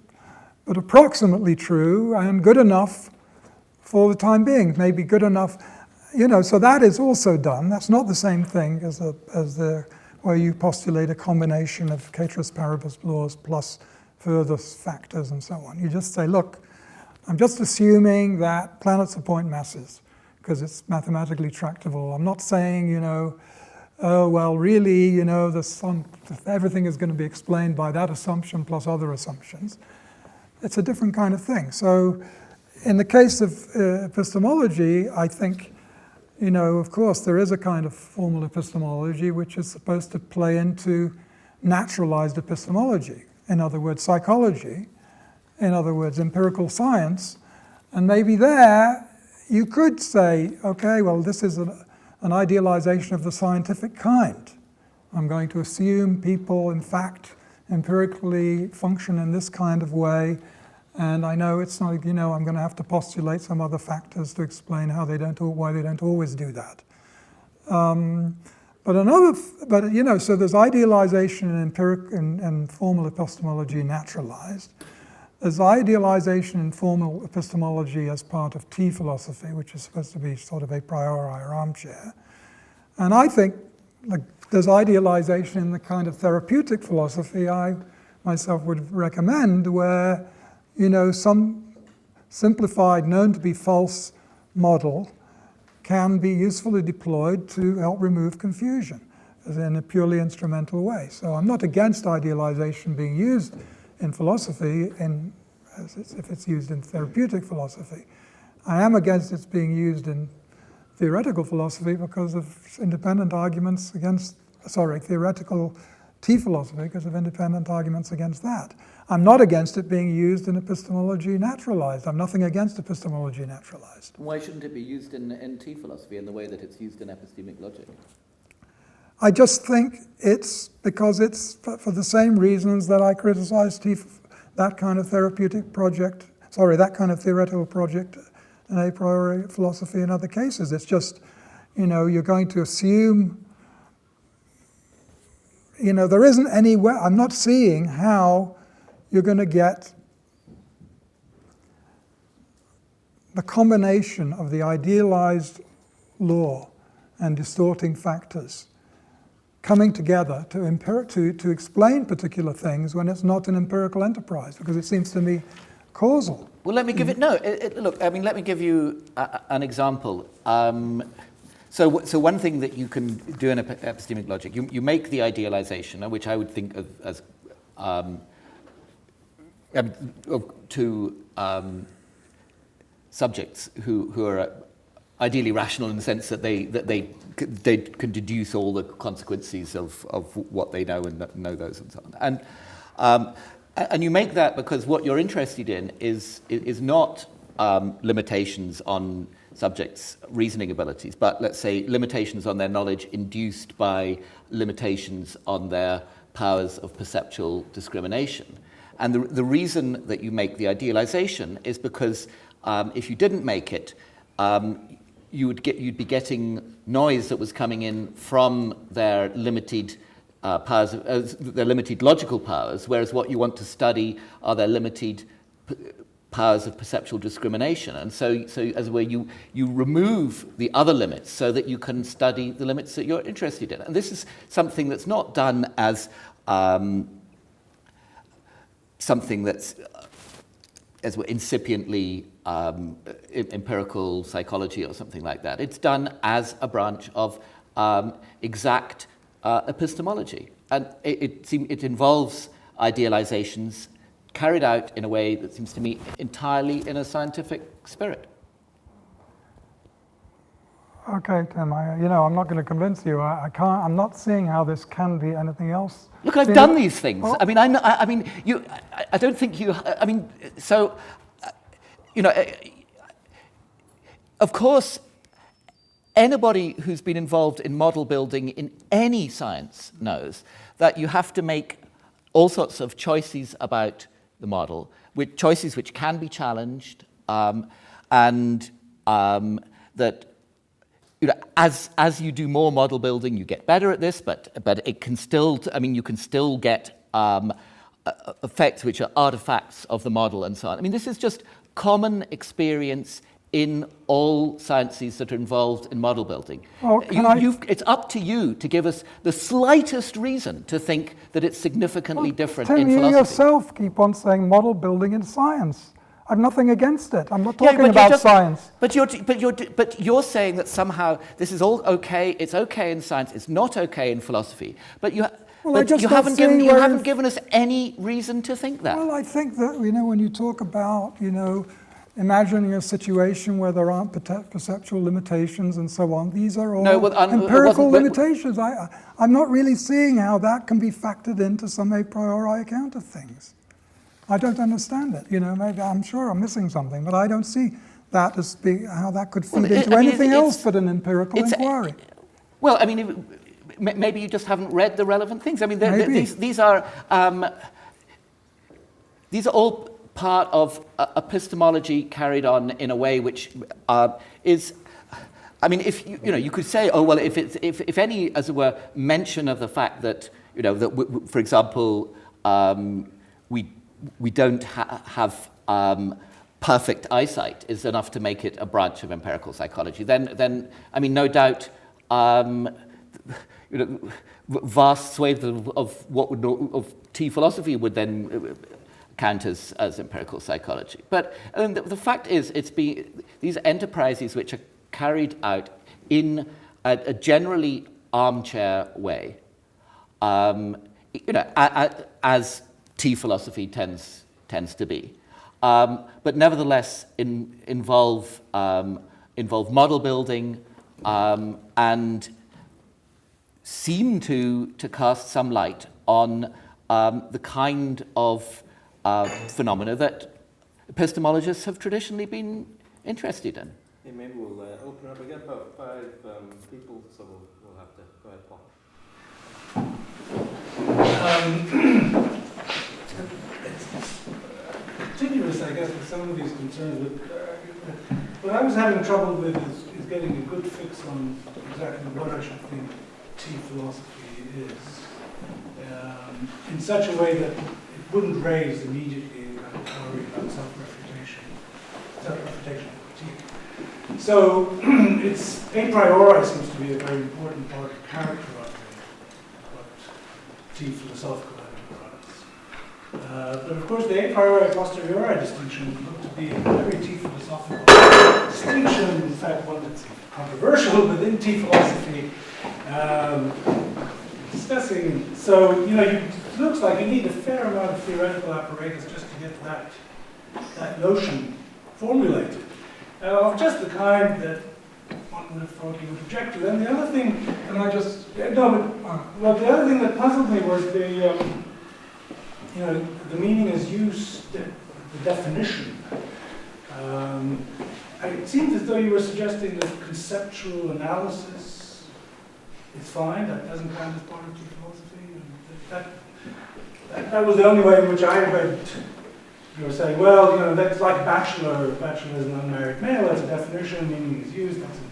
approximately true and good enough for the time being, maybe good enough, so that is also done. That's not the same thing as where you postulate a combination of ceteris paribus laws plus further factors and so on. You just say, look, I'm just assuming that planets are point masses because it's mathematically tractable. I'm not saying, oh, well, really, everything is going to be explained by that assumption plus other assumptions. It's a different kind of thing. So in the case of epistemology, I think, of course, there is a kind of formal epistemology which is supposed to play into naturalized epistemology. In other words, psychology. In other words, empirical science. And maybe there you could say, okay, well, this is an idealization of the scientific kind. I'm going to assume people, in fact, empirically function in this kind of way, and I know it's not, I'm going to have to postulate some other factors to explain why they don't always do that. So there's idealization in formal epistemology naturalized. There's idealization in formal epistemology as part of tea philosophy, which is supposed to be sort of a priori or armchair. And I think there's idealization in the kind of therapeutic philosophy I myself would recommend, where, some simplified, known to be false model can be usefully deployed to help remove confusion in a purely instrumental way. So I'm not against idealization being used in philosophy if it's used in therapeutic philosophy. I am against its being used in theoretical philosophy because of theoretical tea philosophy because of independent arguments against that. I'm not against it being used in epistemology naturalized. I'm nothing against epistemology naturalized. Why shouldn't it be used in tea philosophy in the way that it's used in epistemic logic? I just think it's because it's for the same reasons that I criticize that kind of theoretical project in a priori philosophy in other cases. It's just, you're going to assume, there isn't any way, I'm not seeing how you're going to get the combination of the idealized law and distorting factors coming together to explain particular things when it's not an empirical enterprise, because it seems to me causal. Well, let me give let me give you an example. So one thing that you can do in epistemic logic, you make the idealization, which I would think of as two subjects who are ideally rational in the sense that they can deduce all the consequences of what they know and know those and so on. And you make that because what you're interested in is not limitations on subjects' reasoning abilities, but let's say limitations on their knowledge induced by limitations on their powers of perceptual discrimination. And the reason that you make the idealization is because if you didn't make it, you'd be getting noise that was coming in from their limited powers, their limited logical powers, whereas what you want to study are their limited powers of perceptual discrimination. And so as where you remove the other limits so that you can study the limits that you're interested in. And this is something that's not done as something that's as incipiently empirical psychology or something like that. It's done as a branch of exact epistemology. And it involves idealizations carried out in a way that seems to me entirely in a scientific spirit. Okay, Tim, I'm not going to convince you. I'm not seeing how this can be anything else. Look, I've done these things. Well, I don't think you, of course, anybody who's been involved in model building in any science knows that you have to make all sorts of choices about the model, with choices which can be challenged, and that as you do more model building, you get better at this, but it can still, you can still get effects which are artifacts of the model and so on. This is just common experience in all sciences that are involved in model building. It's up to you to give us the slightest reason to think that it's significantly different in philosophy. You yourself keep on saying model building in science. I've nothing against it. I'm not talking about science. But you're saying that somehow this is all okay. It's okay in science. It's not okay in philosophy. But you haven't given us any reason to think that. Well, I think that when you talk about imagining a situation where there aren't perceptual limitations and so on, these are all empirical limitations. I'm not really seeing how that can be factored into some a priori account of things. I don't understand it. Maybe I'm sure I'm missing something, but I don't see that as how that could feed into anything else but an empirical inquiry. Well, I mean, maybe you just haven't read the relevant things. I mean, these are all part of epistemology carried on in a way which is. I mean, if you could say, oh well, if any, as it were, mention of the fact that for example, we don't have perfect eyesight is enough to make it a branch of empirical psychology. Then I mean, no doubt, vast swathes of what would of tea philosophy would then count as empirical psychology. But the fact is, these enterprises which are carried out in a generally armchair way, as tea philosophy tends to be, but nevertheless involve model building and seem to cast some light on the kind of phenomena that epistemologists have traditionally been interested in. Yeah, maybe we'll open up. We got about 5 people, so we'll have to go ahead, Paul. It's continuous, I guess, with some of these concerns. But what I was having trouble with is getting a good fix on exactly what I should think tea philosophy is, in such a way that it wouldn't raise immediately a worry about self-refutation critique. So it's a priori seems to be a very important part of characterizing what tea philosophical enterprise. But of course the a priori posteriori distinction looked to be a very tea philosophical distinction, in fact one that's controversial within tea philosophy. Discussing, so it looks like you need a fair amount of theoretical apparatus just to get that notion formulated. Of just the kind that one would have thought you would object to. And the other thing, the other thing that puzzled me was the meaning as use, the definition. It seems as though you were suggesting that conceptual analysis is fine. That doesn't count as part of tea philosophy. That was the only way in which I read. You were saying, well, that's like bachelor. Bachelor is an unmarried male. That's a definition. Meaning is used. That's a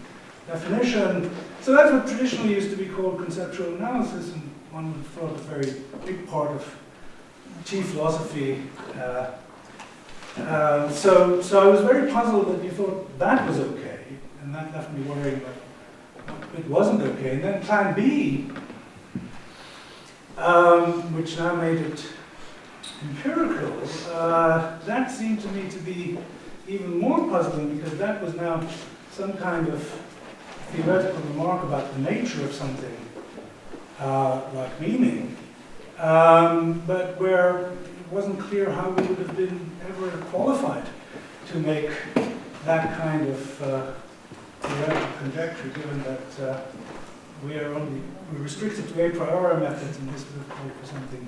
definition. So that's what traditionally used to be called conceptual analysis, and one would have thought a very big part of tea philosophy. So I was very puzzled that you thought that was okay, and that left me worrying that it wasn't okay. And then Plan B, which now made it empirical, that seemed to me to be even more puzzling, because that was now some kind of theoretical remark about the nature of something like meaning, but where it wasn't clear how we would have been ever qualified to make that kind of theoretical conjecture, given that we're restricted to a priori methods, and this would have called for something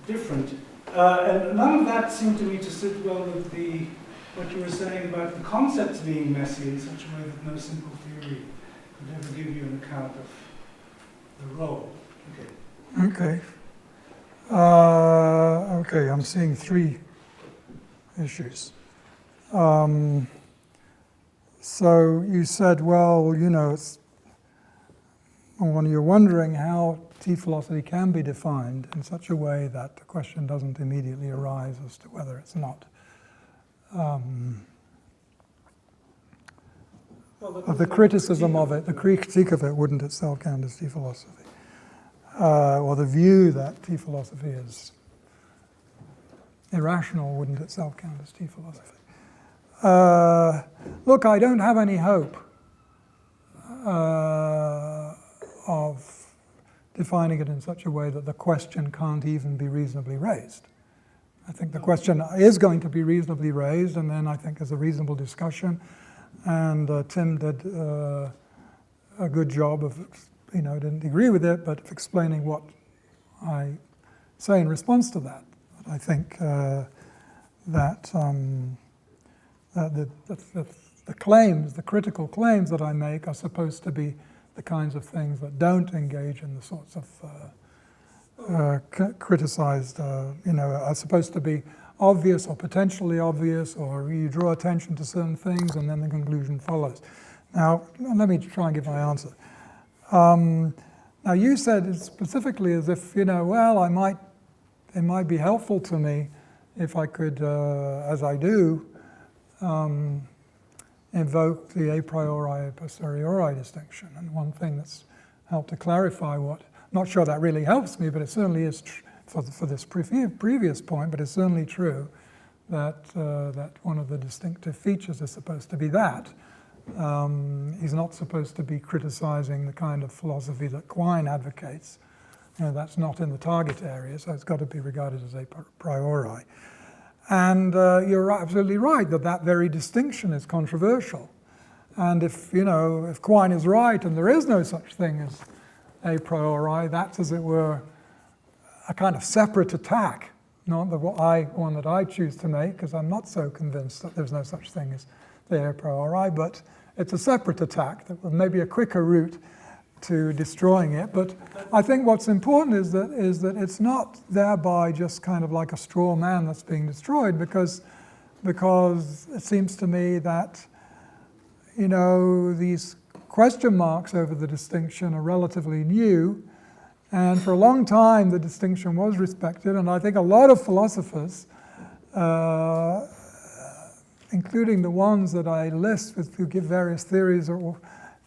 different. And none of that seemed to me to sit well with what you were saying about the concepts being messy in such a way that no simple theory could ever give you an account of the role. Okay. Okay, I'm seeing 3 issues. So you said, well, it's when you're wondering how tea philosophy can be defined in such a way that the question doesn't immediately arise as to whether it's not. The criticism of it, the critique of it wouldn't itself count as tea philosophy. Or the view that tea philosophy is irrational wouldn't itself count as tea philosophy. Look, I don't have any hope of defining it in such a way that the question can't even be reasonably raised. I think the question is going to be reasonably raised, and then I think there's a reasonable discussion. And Tim did a good job of, didn't agree with it, but of explaining what I say in response to that. I think that the claims, the critical claims that I make are supposed to be the kinds of things that don't engage in the sorts of criticized, are supposed to be obvious or potentially obvious, or you draw attention to certain things and then the conclusion follows. Now, let me try and give my answer. Now, you said it specifically as if, it might be helpful to me if I could, as I do, invoke the a priori, a posteriori distinction. And one thing that's helped to clarify I'm not sure that really helps me, but it certainly is for this previous point, but it's certainly true that one of the distinctive features is supposed to be that. He's not supposed to be criticizing the kind of philosophy that Quine advocates. That's not in the target area, so it's got to be regarded as a priori. And you're absolutely right that very distinction is controversial. And if Quine is right and there is no such thing as a priori, that's, as it were, a kind of separate attack, not the one that I choose to make, because I'm not so convinced that there's no such thing as the a priori, but it's a separate attack that may be a quicker route to destroying it. But I think what's important is that it's not thereby just kind of like a straw man that's being destroyed, because it seems to me that these question marks over the distinction are relatively new, and for a long time the distinction was respected, and I think a lot of philosophers, including the ones that I list who give various theories or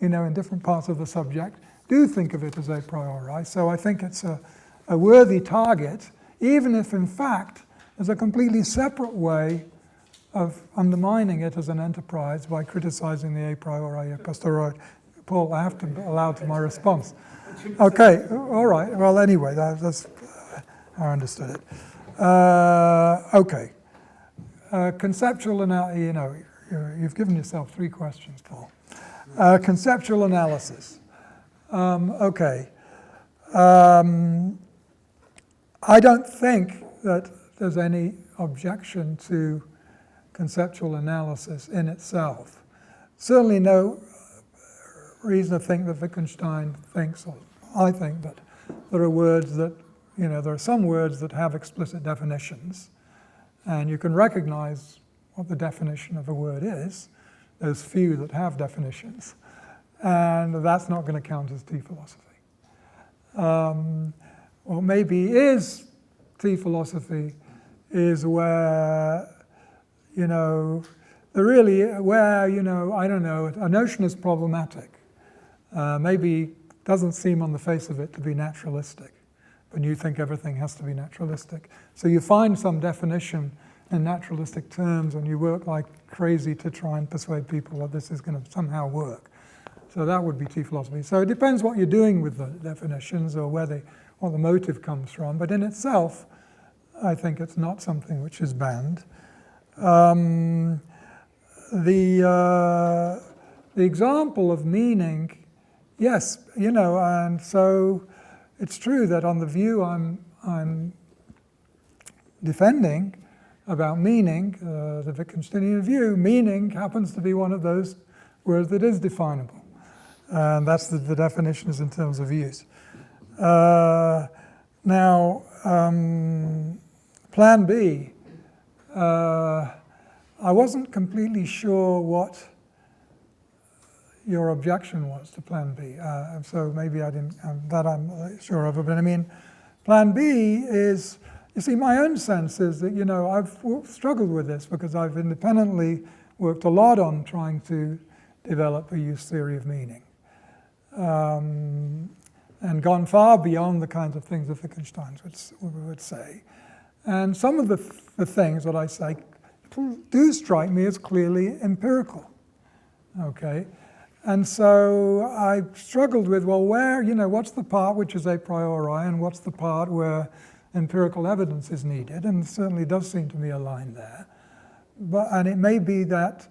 in different parts of the subject, do think of it as a priori. So I think it's a worthy target, even if in fact there's a completely separate way of undermining it as an enterprise by criticizing the a priori, a posteriori. Paul, I have to allow to my response. Okay, all right. Well, anyway, that's how I understood it. Okay. Conceptual analysis, you've given yourself 3 questions, Paul. Conceptual analysis. Okay. I don't think that there's any objection to conceptual analysis in itself. Certainly no reason to think that Wittgenstein thinks, or I think, that there are words that, there are some words that have explicit definitions, and you can recognize what the definition of a word is. There's few that have definitions, and that's not going to count as T-philosophy. What maybe is T-philosophy is where, I don't know, a notion is problematic. Maybe doesn't seem on the face of it to be naturalistic, but you think everything has to be naturalistic. So you find some definition in naturalistic terms and you work like crazy to try and persuade people that this is going to somehow work. So that would be T-philosophy. So it depends what you're doing with the definitions or what the motive comes from, but in itself, I think it's not something which is banned. The example of meaning, yes, and so it's true that on the view I'm defending about meaning, the Wittgensteinian view, meaning happens to be one of those words that is definable. And that's the definition is in terms of use. Now, Plan B, I wasn't completely sure what your objection was to Plan B, so maybe I didn't, that I'm sure of it, but I mean, Plan B is, you see, my own sense is that, I've struggled with this because I've independently worked a lot on trying to develop a use theory of meaning, and gone far beyond the kinds of things that Wittgenstein would say. And some of the things that I say do strike me as clearly empirical, okay? And so I struggled with, well, where, what's the part which is a priori and what's the part where empirical evidence is needed? And it certainly does seem to be a line there. And it may be that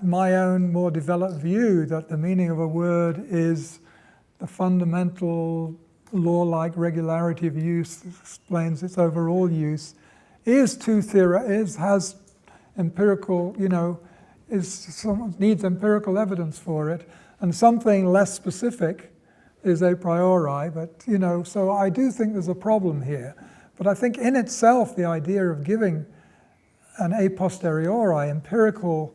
my own more developed view that the meaning of a word is the fundamental law-like regularity of use that explains its overall use has empirical, needs empirical evidence for it, and something less specific is a priori. But so I do think there's a problem here. But I think in itself, the idea of giving an a posteriori empirical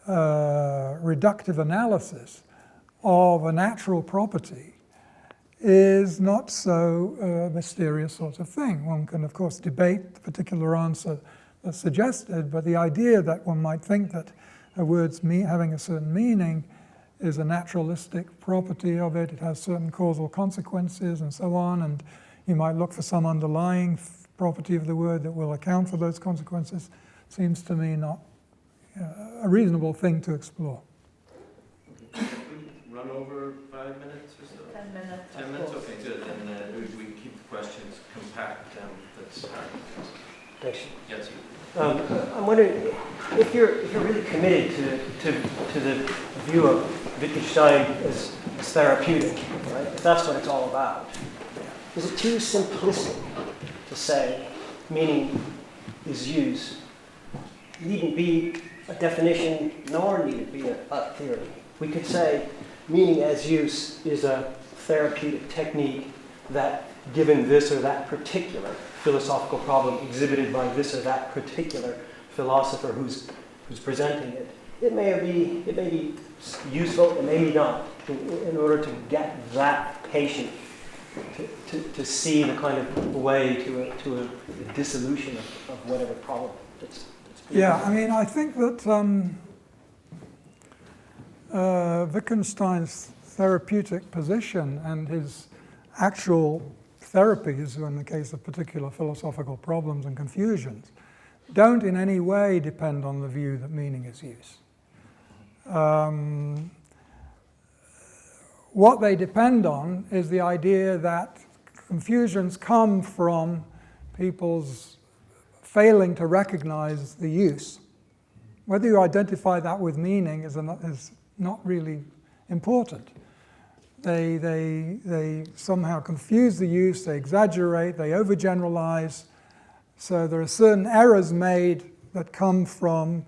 reductive analysis of a natural property is not so mysterious sort of thing. One can, of course, debate the particular answer that's suggested, but the idea that one might think that a word's having a certain meaning is a naturalistic property of it, it has certain causal consequences and so on, and you might look for some underlying property of the word that will account for those consequences, seems to me not a reasonable thing to explore. Run over 5 minutes or so? 10 minutes. 10 minutes, okay, good. And we can keep the questions compact. That's Thanks. yes. I'm wondering if you're really committed to the view of Wittgenstein as therapeutic, right? If that's what it's all about, is it too simplistic to say meaning is use? It needn't be a definition, nor need it be a theory. We could say meaning as use is a therapeutic technique that, given this or that particular philosophical problem exhibited by this or that particular philosopher who's presenting it, it may be useful, it may be not, in order to get that patient to see the kind of way to a dissolution of whatever problem that's Yeah, I mean, I think that Wittgenstein's therapeutic position and his actual therapies, in the case of particular philosophical problems and confusions, don't in any way depend on the view that meaning is use. What they depend on is the idea that confusions come from people's failing to recognize the use. Whether you identify that with meaning is not really important. They somehow confuse the use, they exaggerate, they overgeneralize. So there are certain errors made that come from,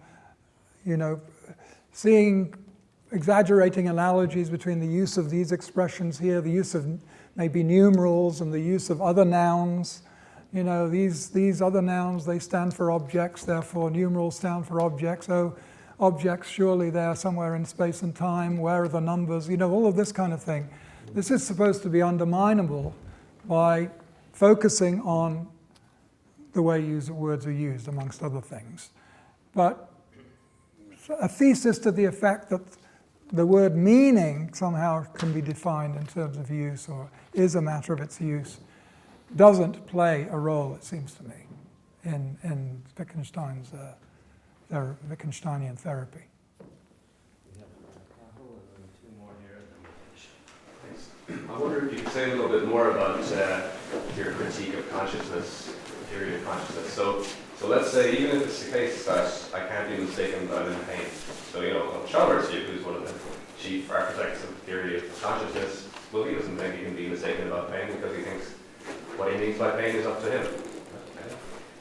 exaggerating analogies between the use of these expressions here, the use of maybe numerals and the use of other nouns. These other nouns, they stand for objects, therefore numerals stand for objects. So objects, surely they're somewhere in space and time. Where are the numbers? All of this kind of thing. This is supposed to be underminable by focusing on the way words are used, amongst other things. But a thesis to the effect that the word meaning somehow can be defined in terms of use or is a matter of its use doesn't play a role, it seems to me, in Wittgenstein's Wittgensteinian therapy. I wonder if you could say a little bit more about your critique of consciousness, theory of consciousness. So let's say, even if it's the case that I can't be mistaken that I'm in pain. So, Chalmers, who's one of the chief architects of the theory of consciousness, well, he doesn't think he can be mistaken about pain because he thinks what he means by pain is up to him. Okay?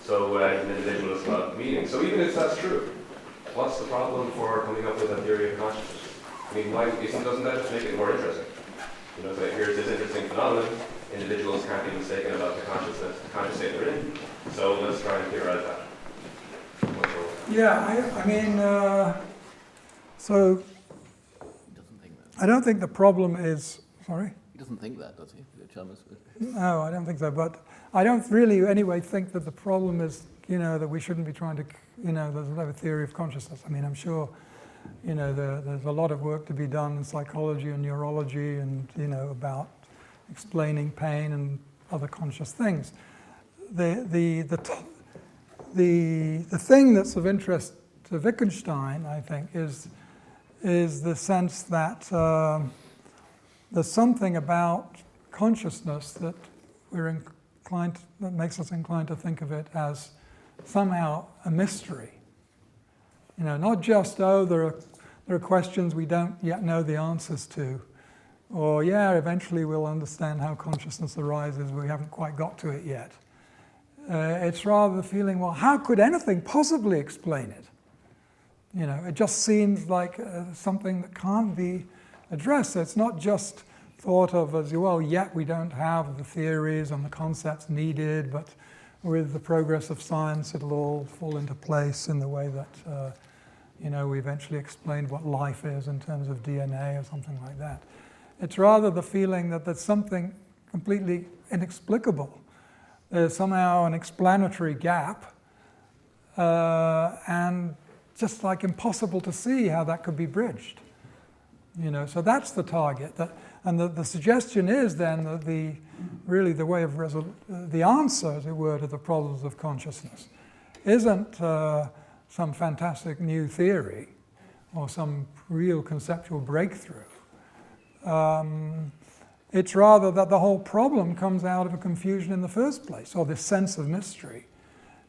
So he's an individualist about meaning. So even if that's true, what's the problem for coming up with a theory of consciousness? I mean, doesn't that just make it more interesting? So here's this interesting phenomenon. Individuals can't be mistaken about the conscious state they're in. So let's try and theorize that. Yeah, so I don't think the problem is, sorry? He doesn't think that, does he? Chalmers? No, I don't think so. But I don't really anyway think that the problem is, that we shouldn't be trying to, there's no theory of consciousness. I mean, I'm sure, there's a lot of work to be done in psychology and neurology and, about explaining pain and other conscious things. The thing that's of interest to Wittgenstein, I think, is the sense that there's something about consciousness that that makes us inclined to think of it as somehow a mystery. Not just, there are questions we don't yet know the answers to, or eventually we'll understand how consciousness arises, we haven't quite got to it yet. It's rather the feeling, well, how could anything possibly explain it? You know, it just seems like something that can't be addressed. So it's not just thought of as, well, yet we don't have the theories and the concepts needed, but with the progress of science, it'll all fall into place in the way that, you know, we eventually explained what life is in terms of DNA or something like that. It's rather the feeling that there's something completely inexplicable. There's somehow an explanatory gap, and just like impossible to see how that could be bridged. You know, so that's the target. And the suggestion is then that really the way of the answer, as it were, to the problems of consciousness isn't some fantastic new theory or some real conceptual breakthrough. It's rather that the whole problem comes out of a confusion in the first place, or this sense of mystery,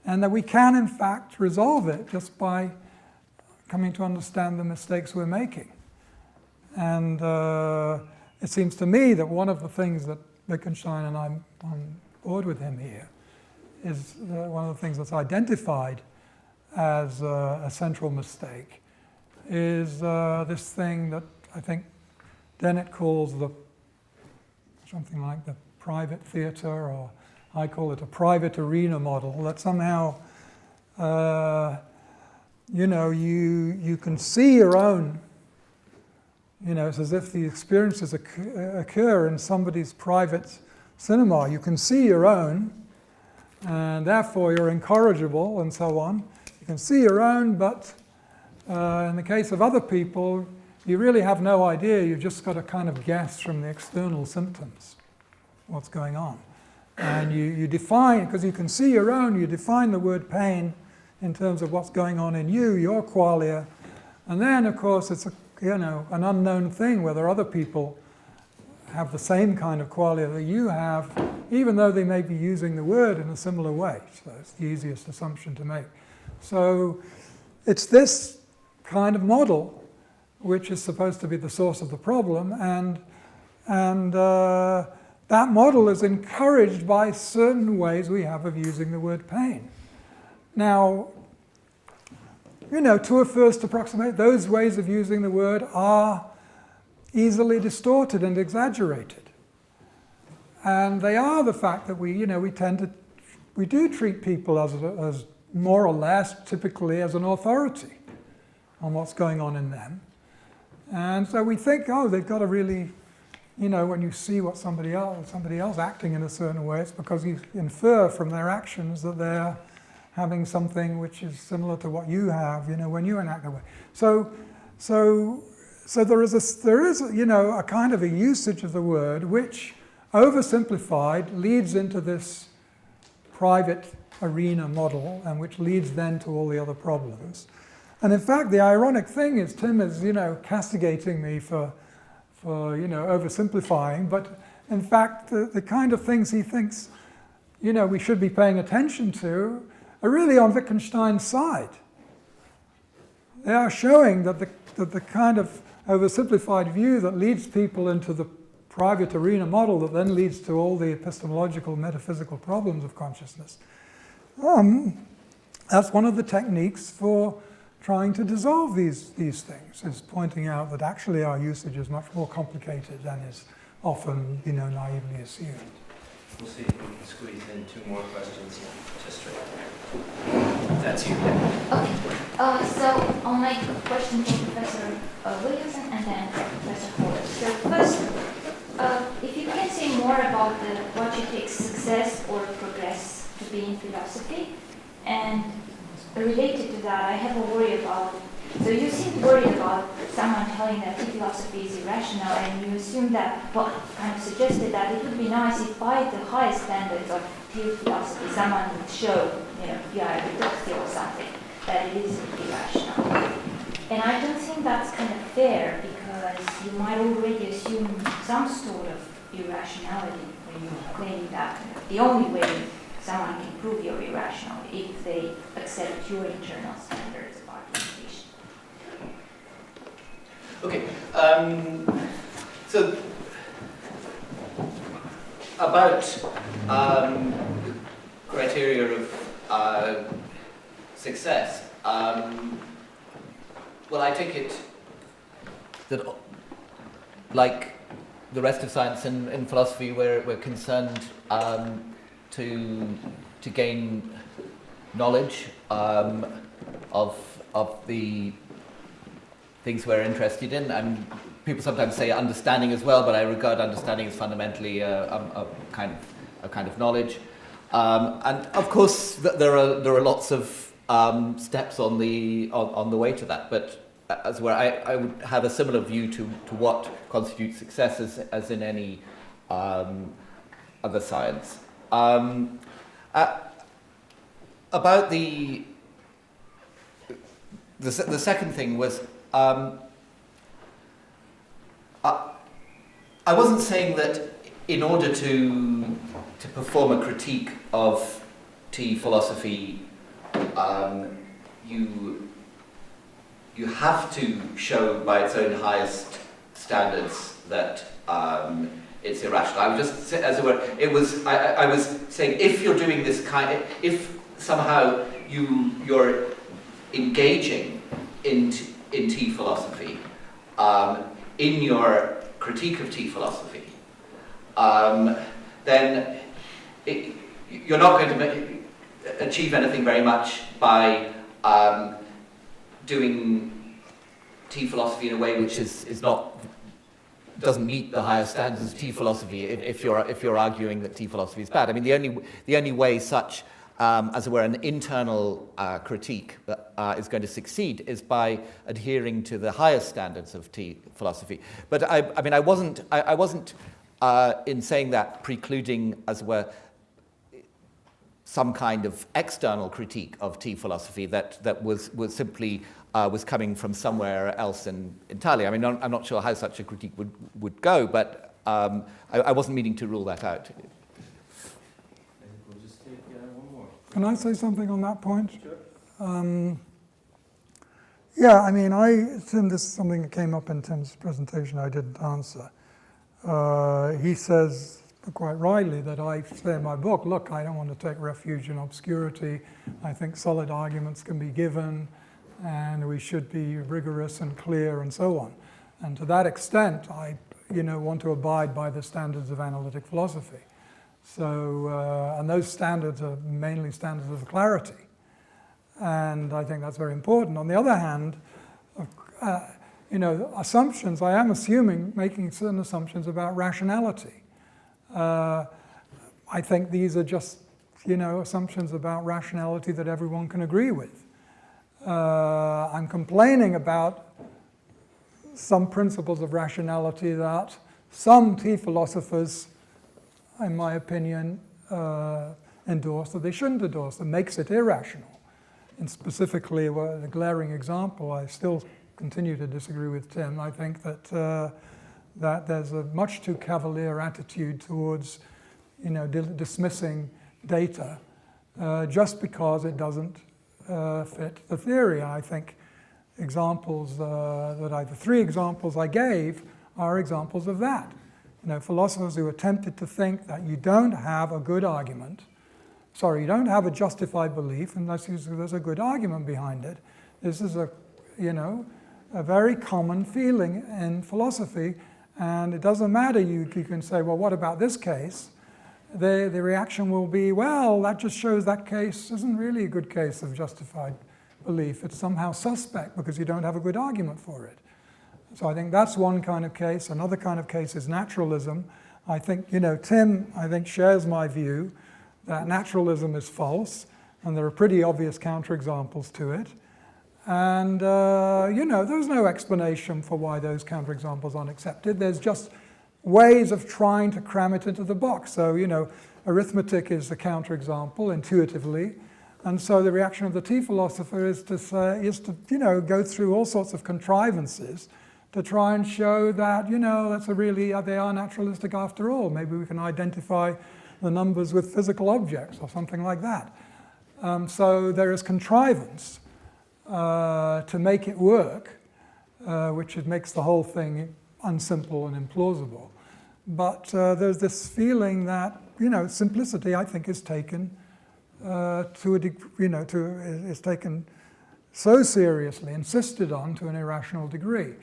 and that we can in fact resolve it just by coming to understand the mistakes we're making. And it seems to me that one of the things that Wittgenstein, and I'm on board with him here, is one of the things that's identified as a central mistake is this thing that I think Dennett calls something like the private theatre, or I call it a private arena model, that somehow, you know, you can see your own, you know, it's as if the experiences occur in somebody's private cinema. You can see your own, and therefore you're incorrigible, and so on. You can see your own, but in the case of other people, you really have no idea. You've just got to kind of guess from the external symptoms what's going on. And you define, because you can see your own, you define the word pain in terms of what's going on in you, your qualia. And then, of course, it's an unknown thing whether other people have the same kind of qualia that you have, even though they may be using the word in a similar way. So it's the easiest assumption to make. So it's this kind of model which is supposed to be the source of the problem, and that model is encouraged by certain ways we have of using the word pain. Now, you know, to a first approximate, those ways of using the word are easily distorted and exaggerated. And they are the fact that we do treat people as more or less typically as an authority on what's going on in them. And so we think, oh, they've got to really, you know, when you see what somebody else acting in a certain way, it's because you infer from their actions that they're having something which is similar to what you have, you know, when you enact that way. So there is you know, a kind of a usage of the word which, oversimplified, leads into this private arena model, and which leads then to all the other problems. And in fact, the ironic thing is, Tim is, you know, castigating me for you know, oversimplifying, but in fact, the kind of things he thinks, you know, we should be paying attention to are really on Wittgenstein's side. They are showing that the kind of oversimplified view that leads people into the private arena model that then leads to all the epistemological, metaphysical problems of consciousness, that's one of the techniques for trying to dissolve these things, is pointing out that actually our usage is much more complicated than is often, you know, naively assumed. We'll see if we can squeeze in two more questions just right there. That's you. Okay. So I'll make a question for Professor Williamson and then Professor Horwich. So first, if you can say more about what you take success or progress to be in philosophy, and related to that, I have a worry about, so you seem worried about someone telling that philosophy is irrational, and you assume that, well, kind of suggested that it would be nice if by the highest standards of philosophy, someone would show, you know, via Reutledge or something, that it is irrational. And I don't think that's kind of fair, because you might already assume some sort of irrationality when you claim that the only way someone can prove you're irrational if they accept your internal standards of argumentation. Okay. So criteria of success. Well, I take it that, like the rest of science and philosophy, we're concerned to gain knowledge of the things we're interested in. And people sometimes say understanding as well, but I regard understanding as fundamentally a kind of knowledge. And of course, there are lots of steps on the way to that. But as where I would have a similar view to what constitutes success as in any other science. About the second thing was, I wasn't saying that in order to perform a critique of T philosophy, you have to show by its own highest standards that it's irrational. I was just, as it were, I was saying, if you're doing this if somehow you're engaging in T philosophy, in your critique of T philosophy, then you're not going to achieve anything very much by doing T philosophy in a way which doesn't meet the higher standards of T philosophy. If you're arguing that T philosophy is bad, I mean the only way such as it were an internal critique is going to succeed is by adhering to the highest standards of T philosophy. But I mean I wasn't in saying that precluding, as it were, some kind of external critique of T philosophy that was simply was coming from somewhere else entirely. I mean, I'm not sure how such a critique would go, but I wasn't meaning to rule that out. We'll just take one more. Can I say something on that point? Sure. Yeah, I mean, Tim, this is something that came up in Tim's presentation I didn't answer. He says, quite rightly, that I say in my book, look, I don't want to take refuge in obscurity. I think solid arguments can be given, and we should be rigorous and clear and so on. And to that extent, I want to abide by the standards of analytic philosophy. So, and those standards are mainly standards of clarity. And I think that's very important. On the other hand, assumptions, I am making certain assumptions about rationality. I think these are just, assumptions about rationality that everyone can agree with. I'm complaining about some principles of rationality that some T philosophers, in my opinion, endorse that they shouldn't endorse, that makes it irrational. And specifically, the glaring example, I still continue to disagree with Tim. I think that there's a much too cavalier attitude towards, dismissing data just because it doesn't fit the theory. I think examples the three examples I gave are examples of that. Philosophers who are tempted to think that you don't have a good argument, you don't have a justified belief unless there's a good argument behind it. This is a very common feeling in philosophy. And it doesn't matter, you can say, well, what about this case? The reaction will be, well, that just shows that case isn't really a good case of justified belief. It's somehow suspect because you don't have a good argument for it. So I think that's one kind of case. Another kind of case is naturalism. I think, Tim, shares my view that naturalism is false, and there are pretty obvious counterexamples to it. And, there's no explanation for why those counterexamples aren't accepted. There's just ways of trying to cram it into the box. So, arithmetic is the counterexample intuitively. And so the reaction of the T philosopher is to go through all sorts of contrivances to try and show that, they are naturalistic after all. Maybe we can identify the numbers with physical objects or something like that. So there is contrivance to make it work, which makes the whole thing unsimple and implausible. But there's this feeling that, simplicity, I think, is taken to a is taken so seriously, insisted on to an irrational degree.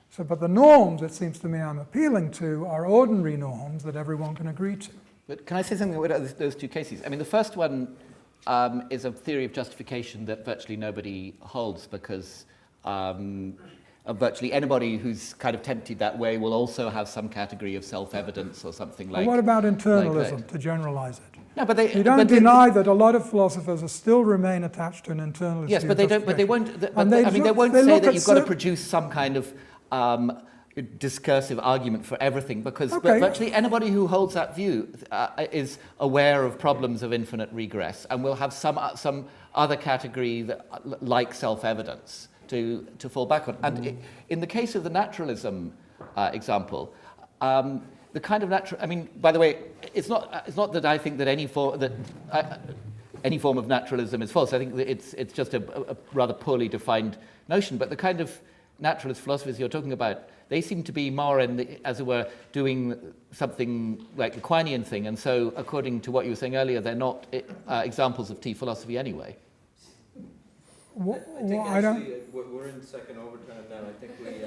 So, but the norms, it seems to me, I'm appealing to are ordinary norms that everyone can agree to. But can I say something about those two cases? I mean, the first one is a theory of justification that virtually nobody holds, because virtually anybody who's kind of tempted that way will also have some category of self-evidence or something like that. What about internalism, to generalize it? No, but they, you don't deny that a lot of philosophers still remain attached to an internalist. Yes, but they don't. But they won't. They won't they say that you've got to produce some kind of discursive argument for everything, because virtually anybody who holds that view is aware of problems of infinite regress and will have some other category that, like self-evidence to fall back on. And in the case of the naturalism example, the kind of natural, I mean, by the way, it's not that I think that any form of naturalism is false. I think that it's just a rather poorly defined notion. But the kind of naturalist philosophers you're talking about, they seem to be more as it were, doing something like the Quinean thing. And so, according to what you were saying earlier, they're not examples of T-philosophy anyway. I think actually we're in second overtime now. I think we.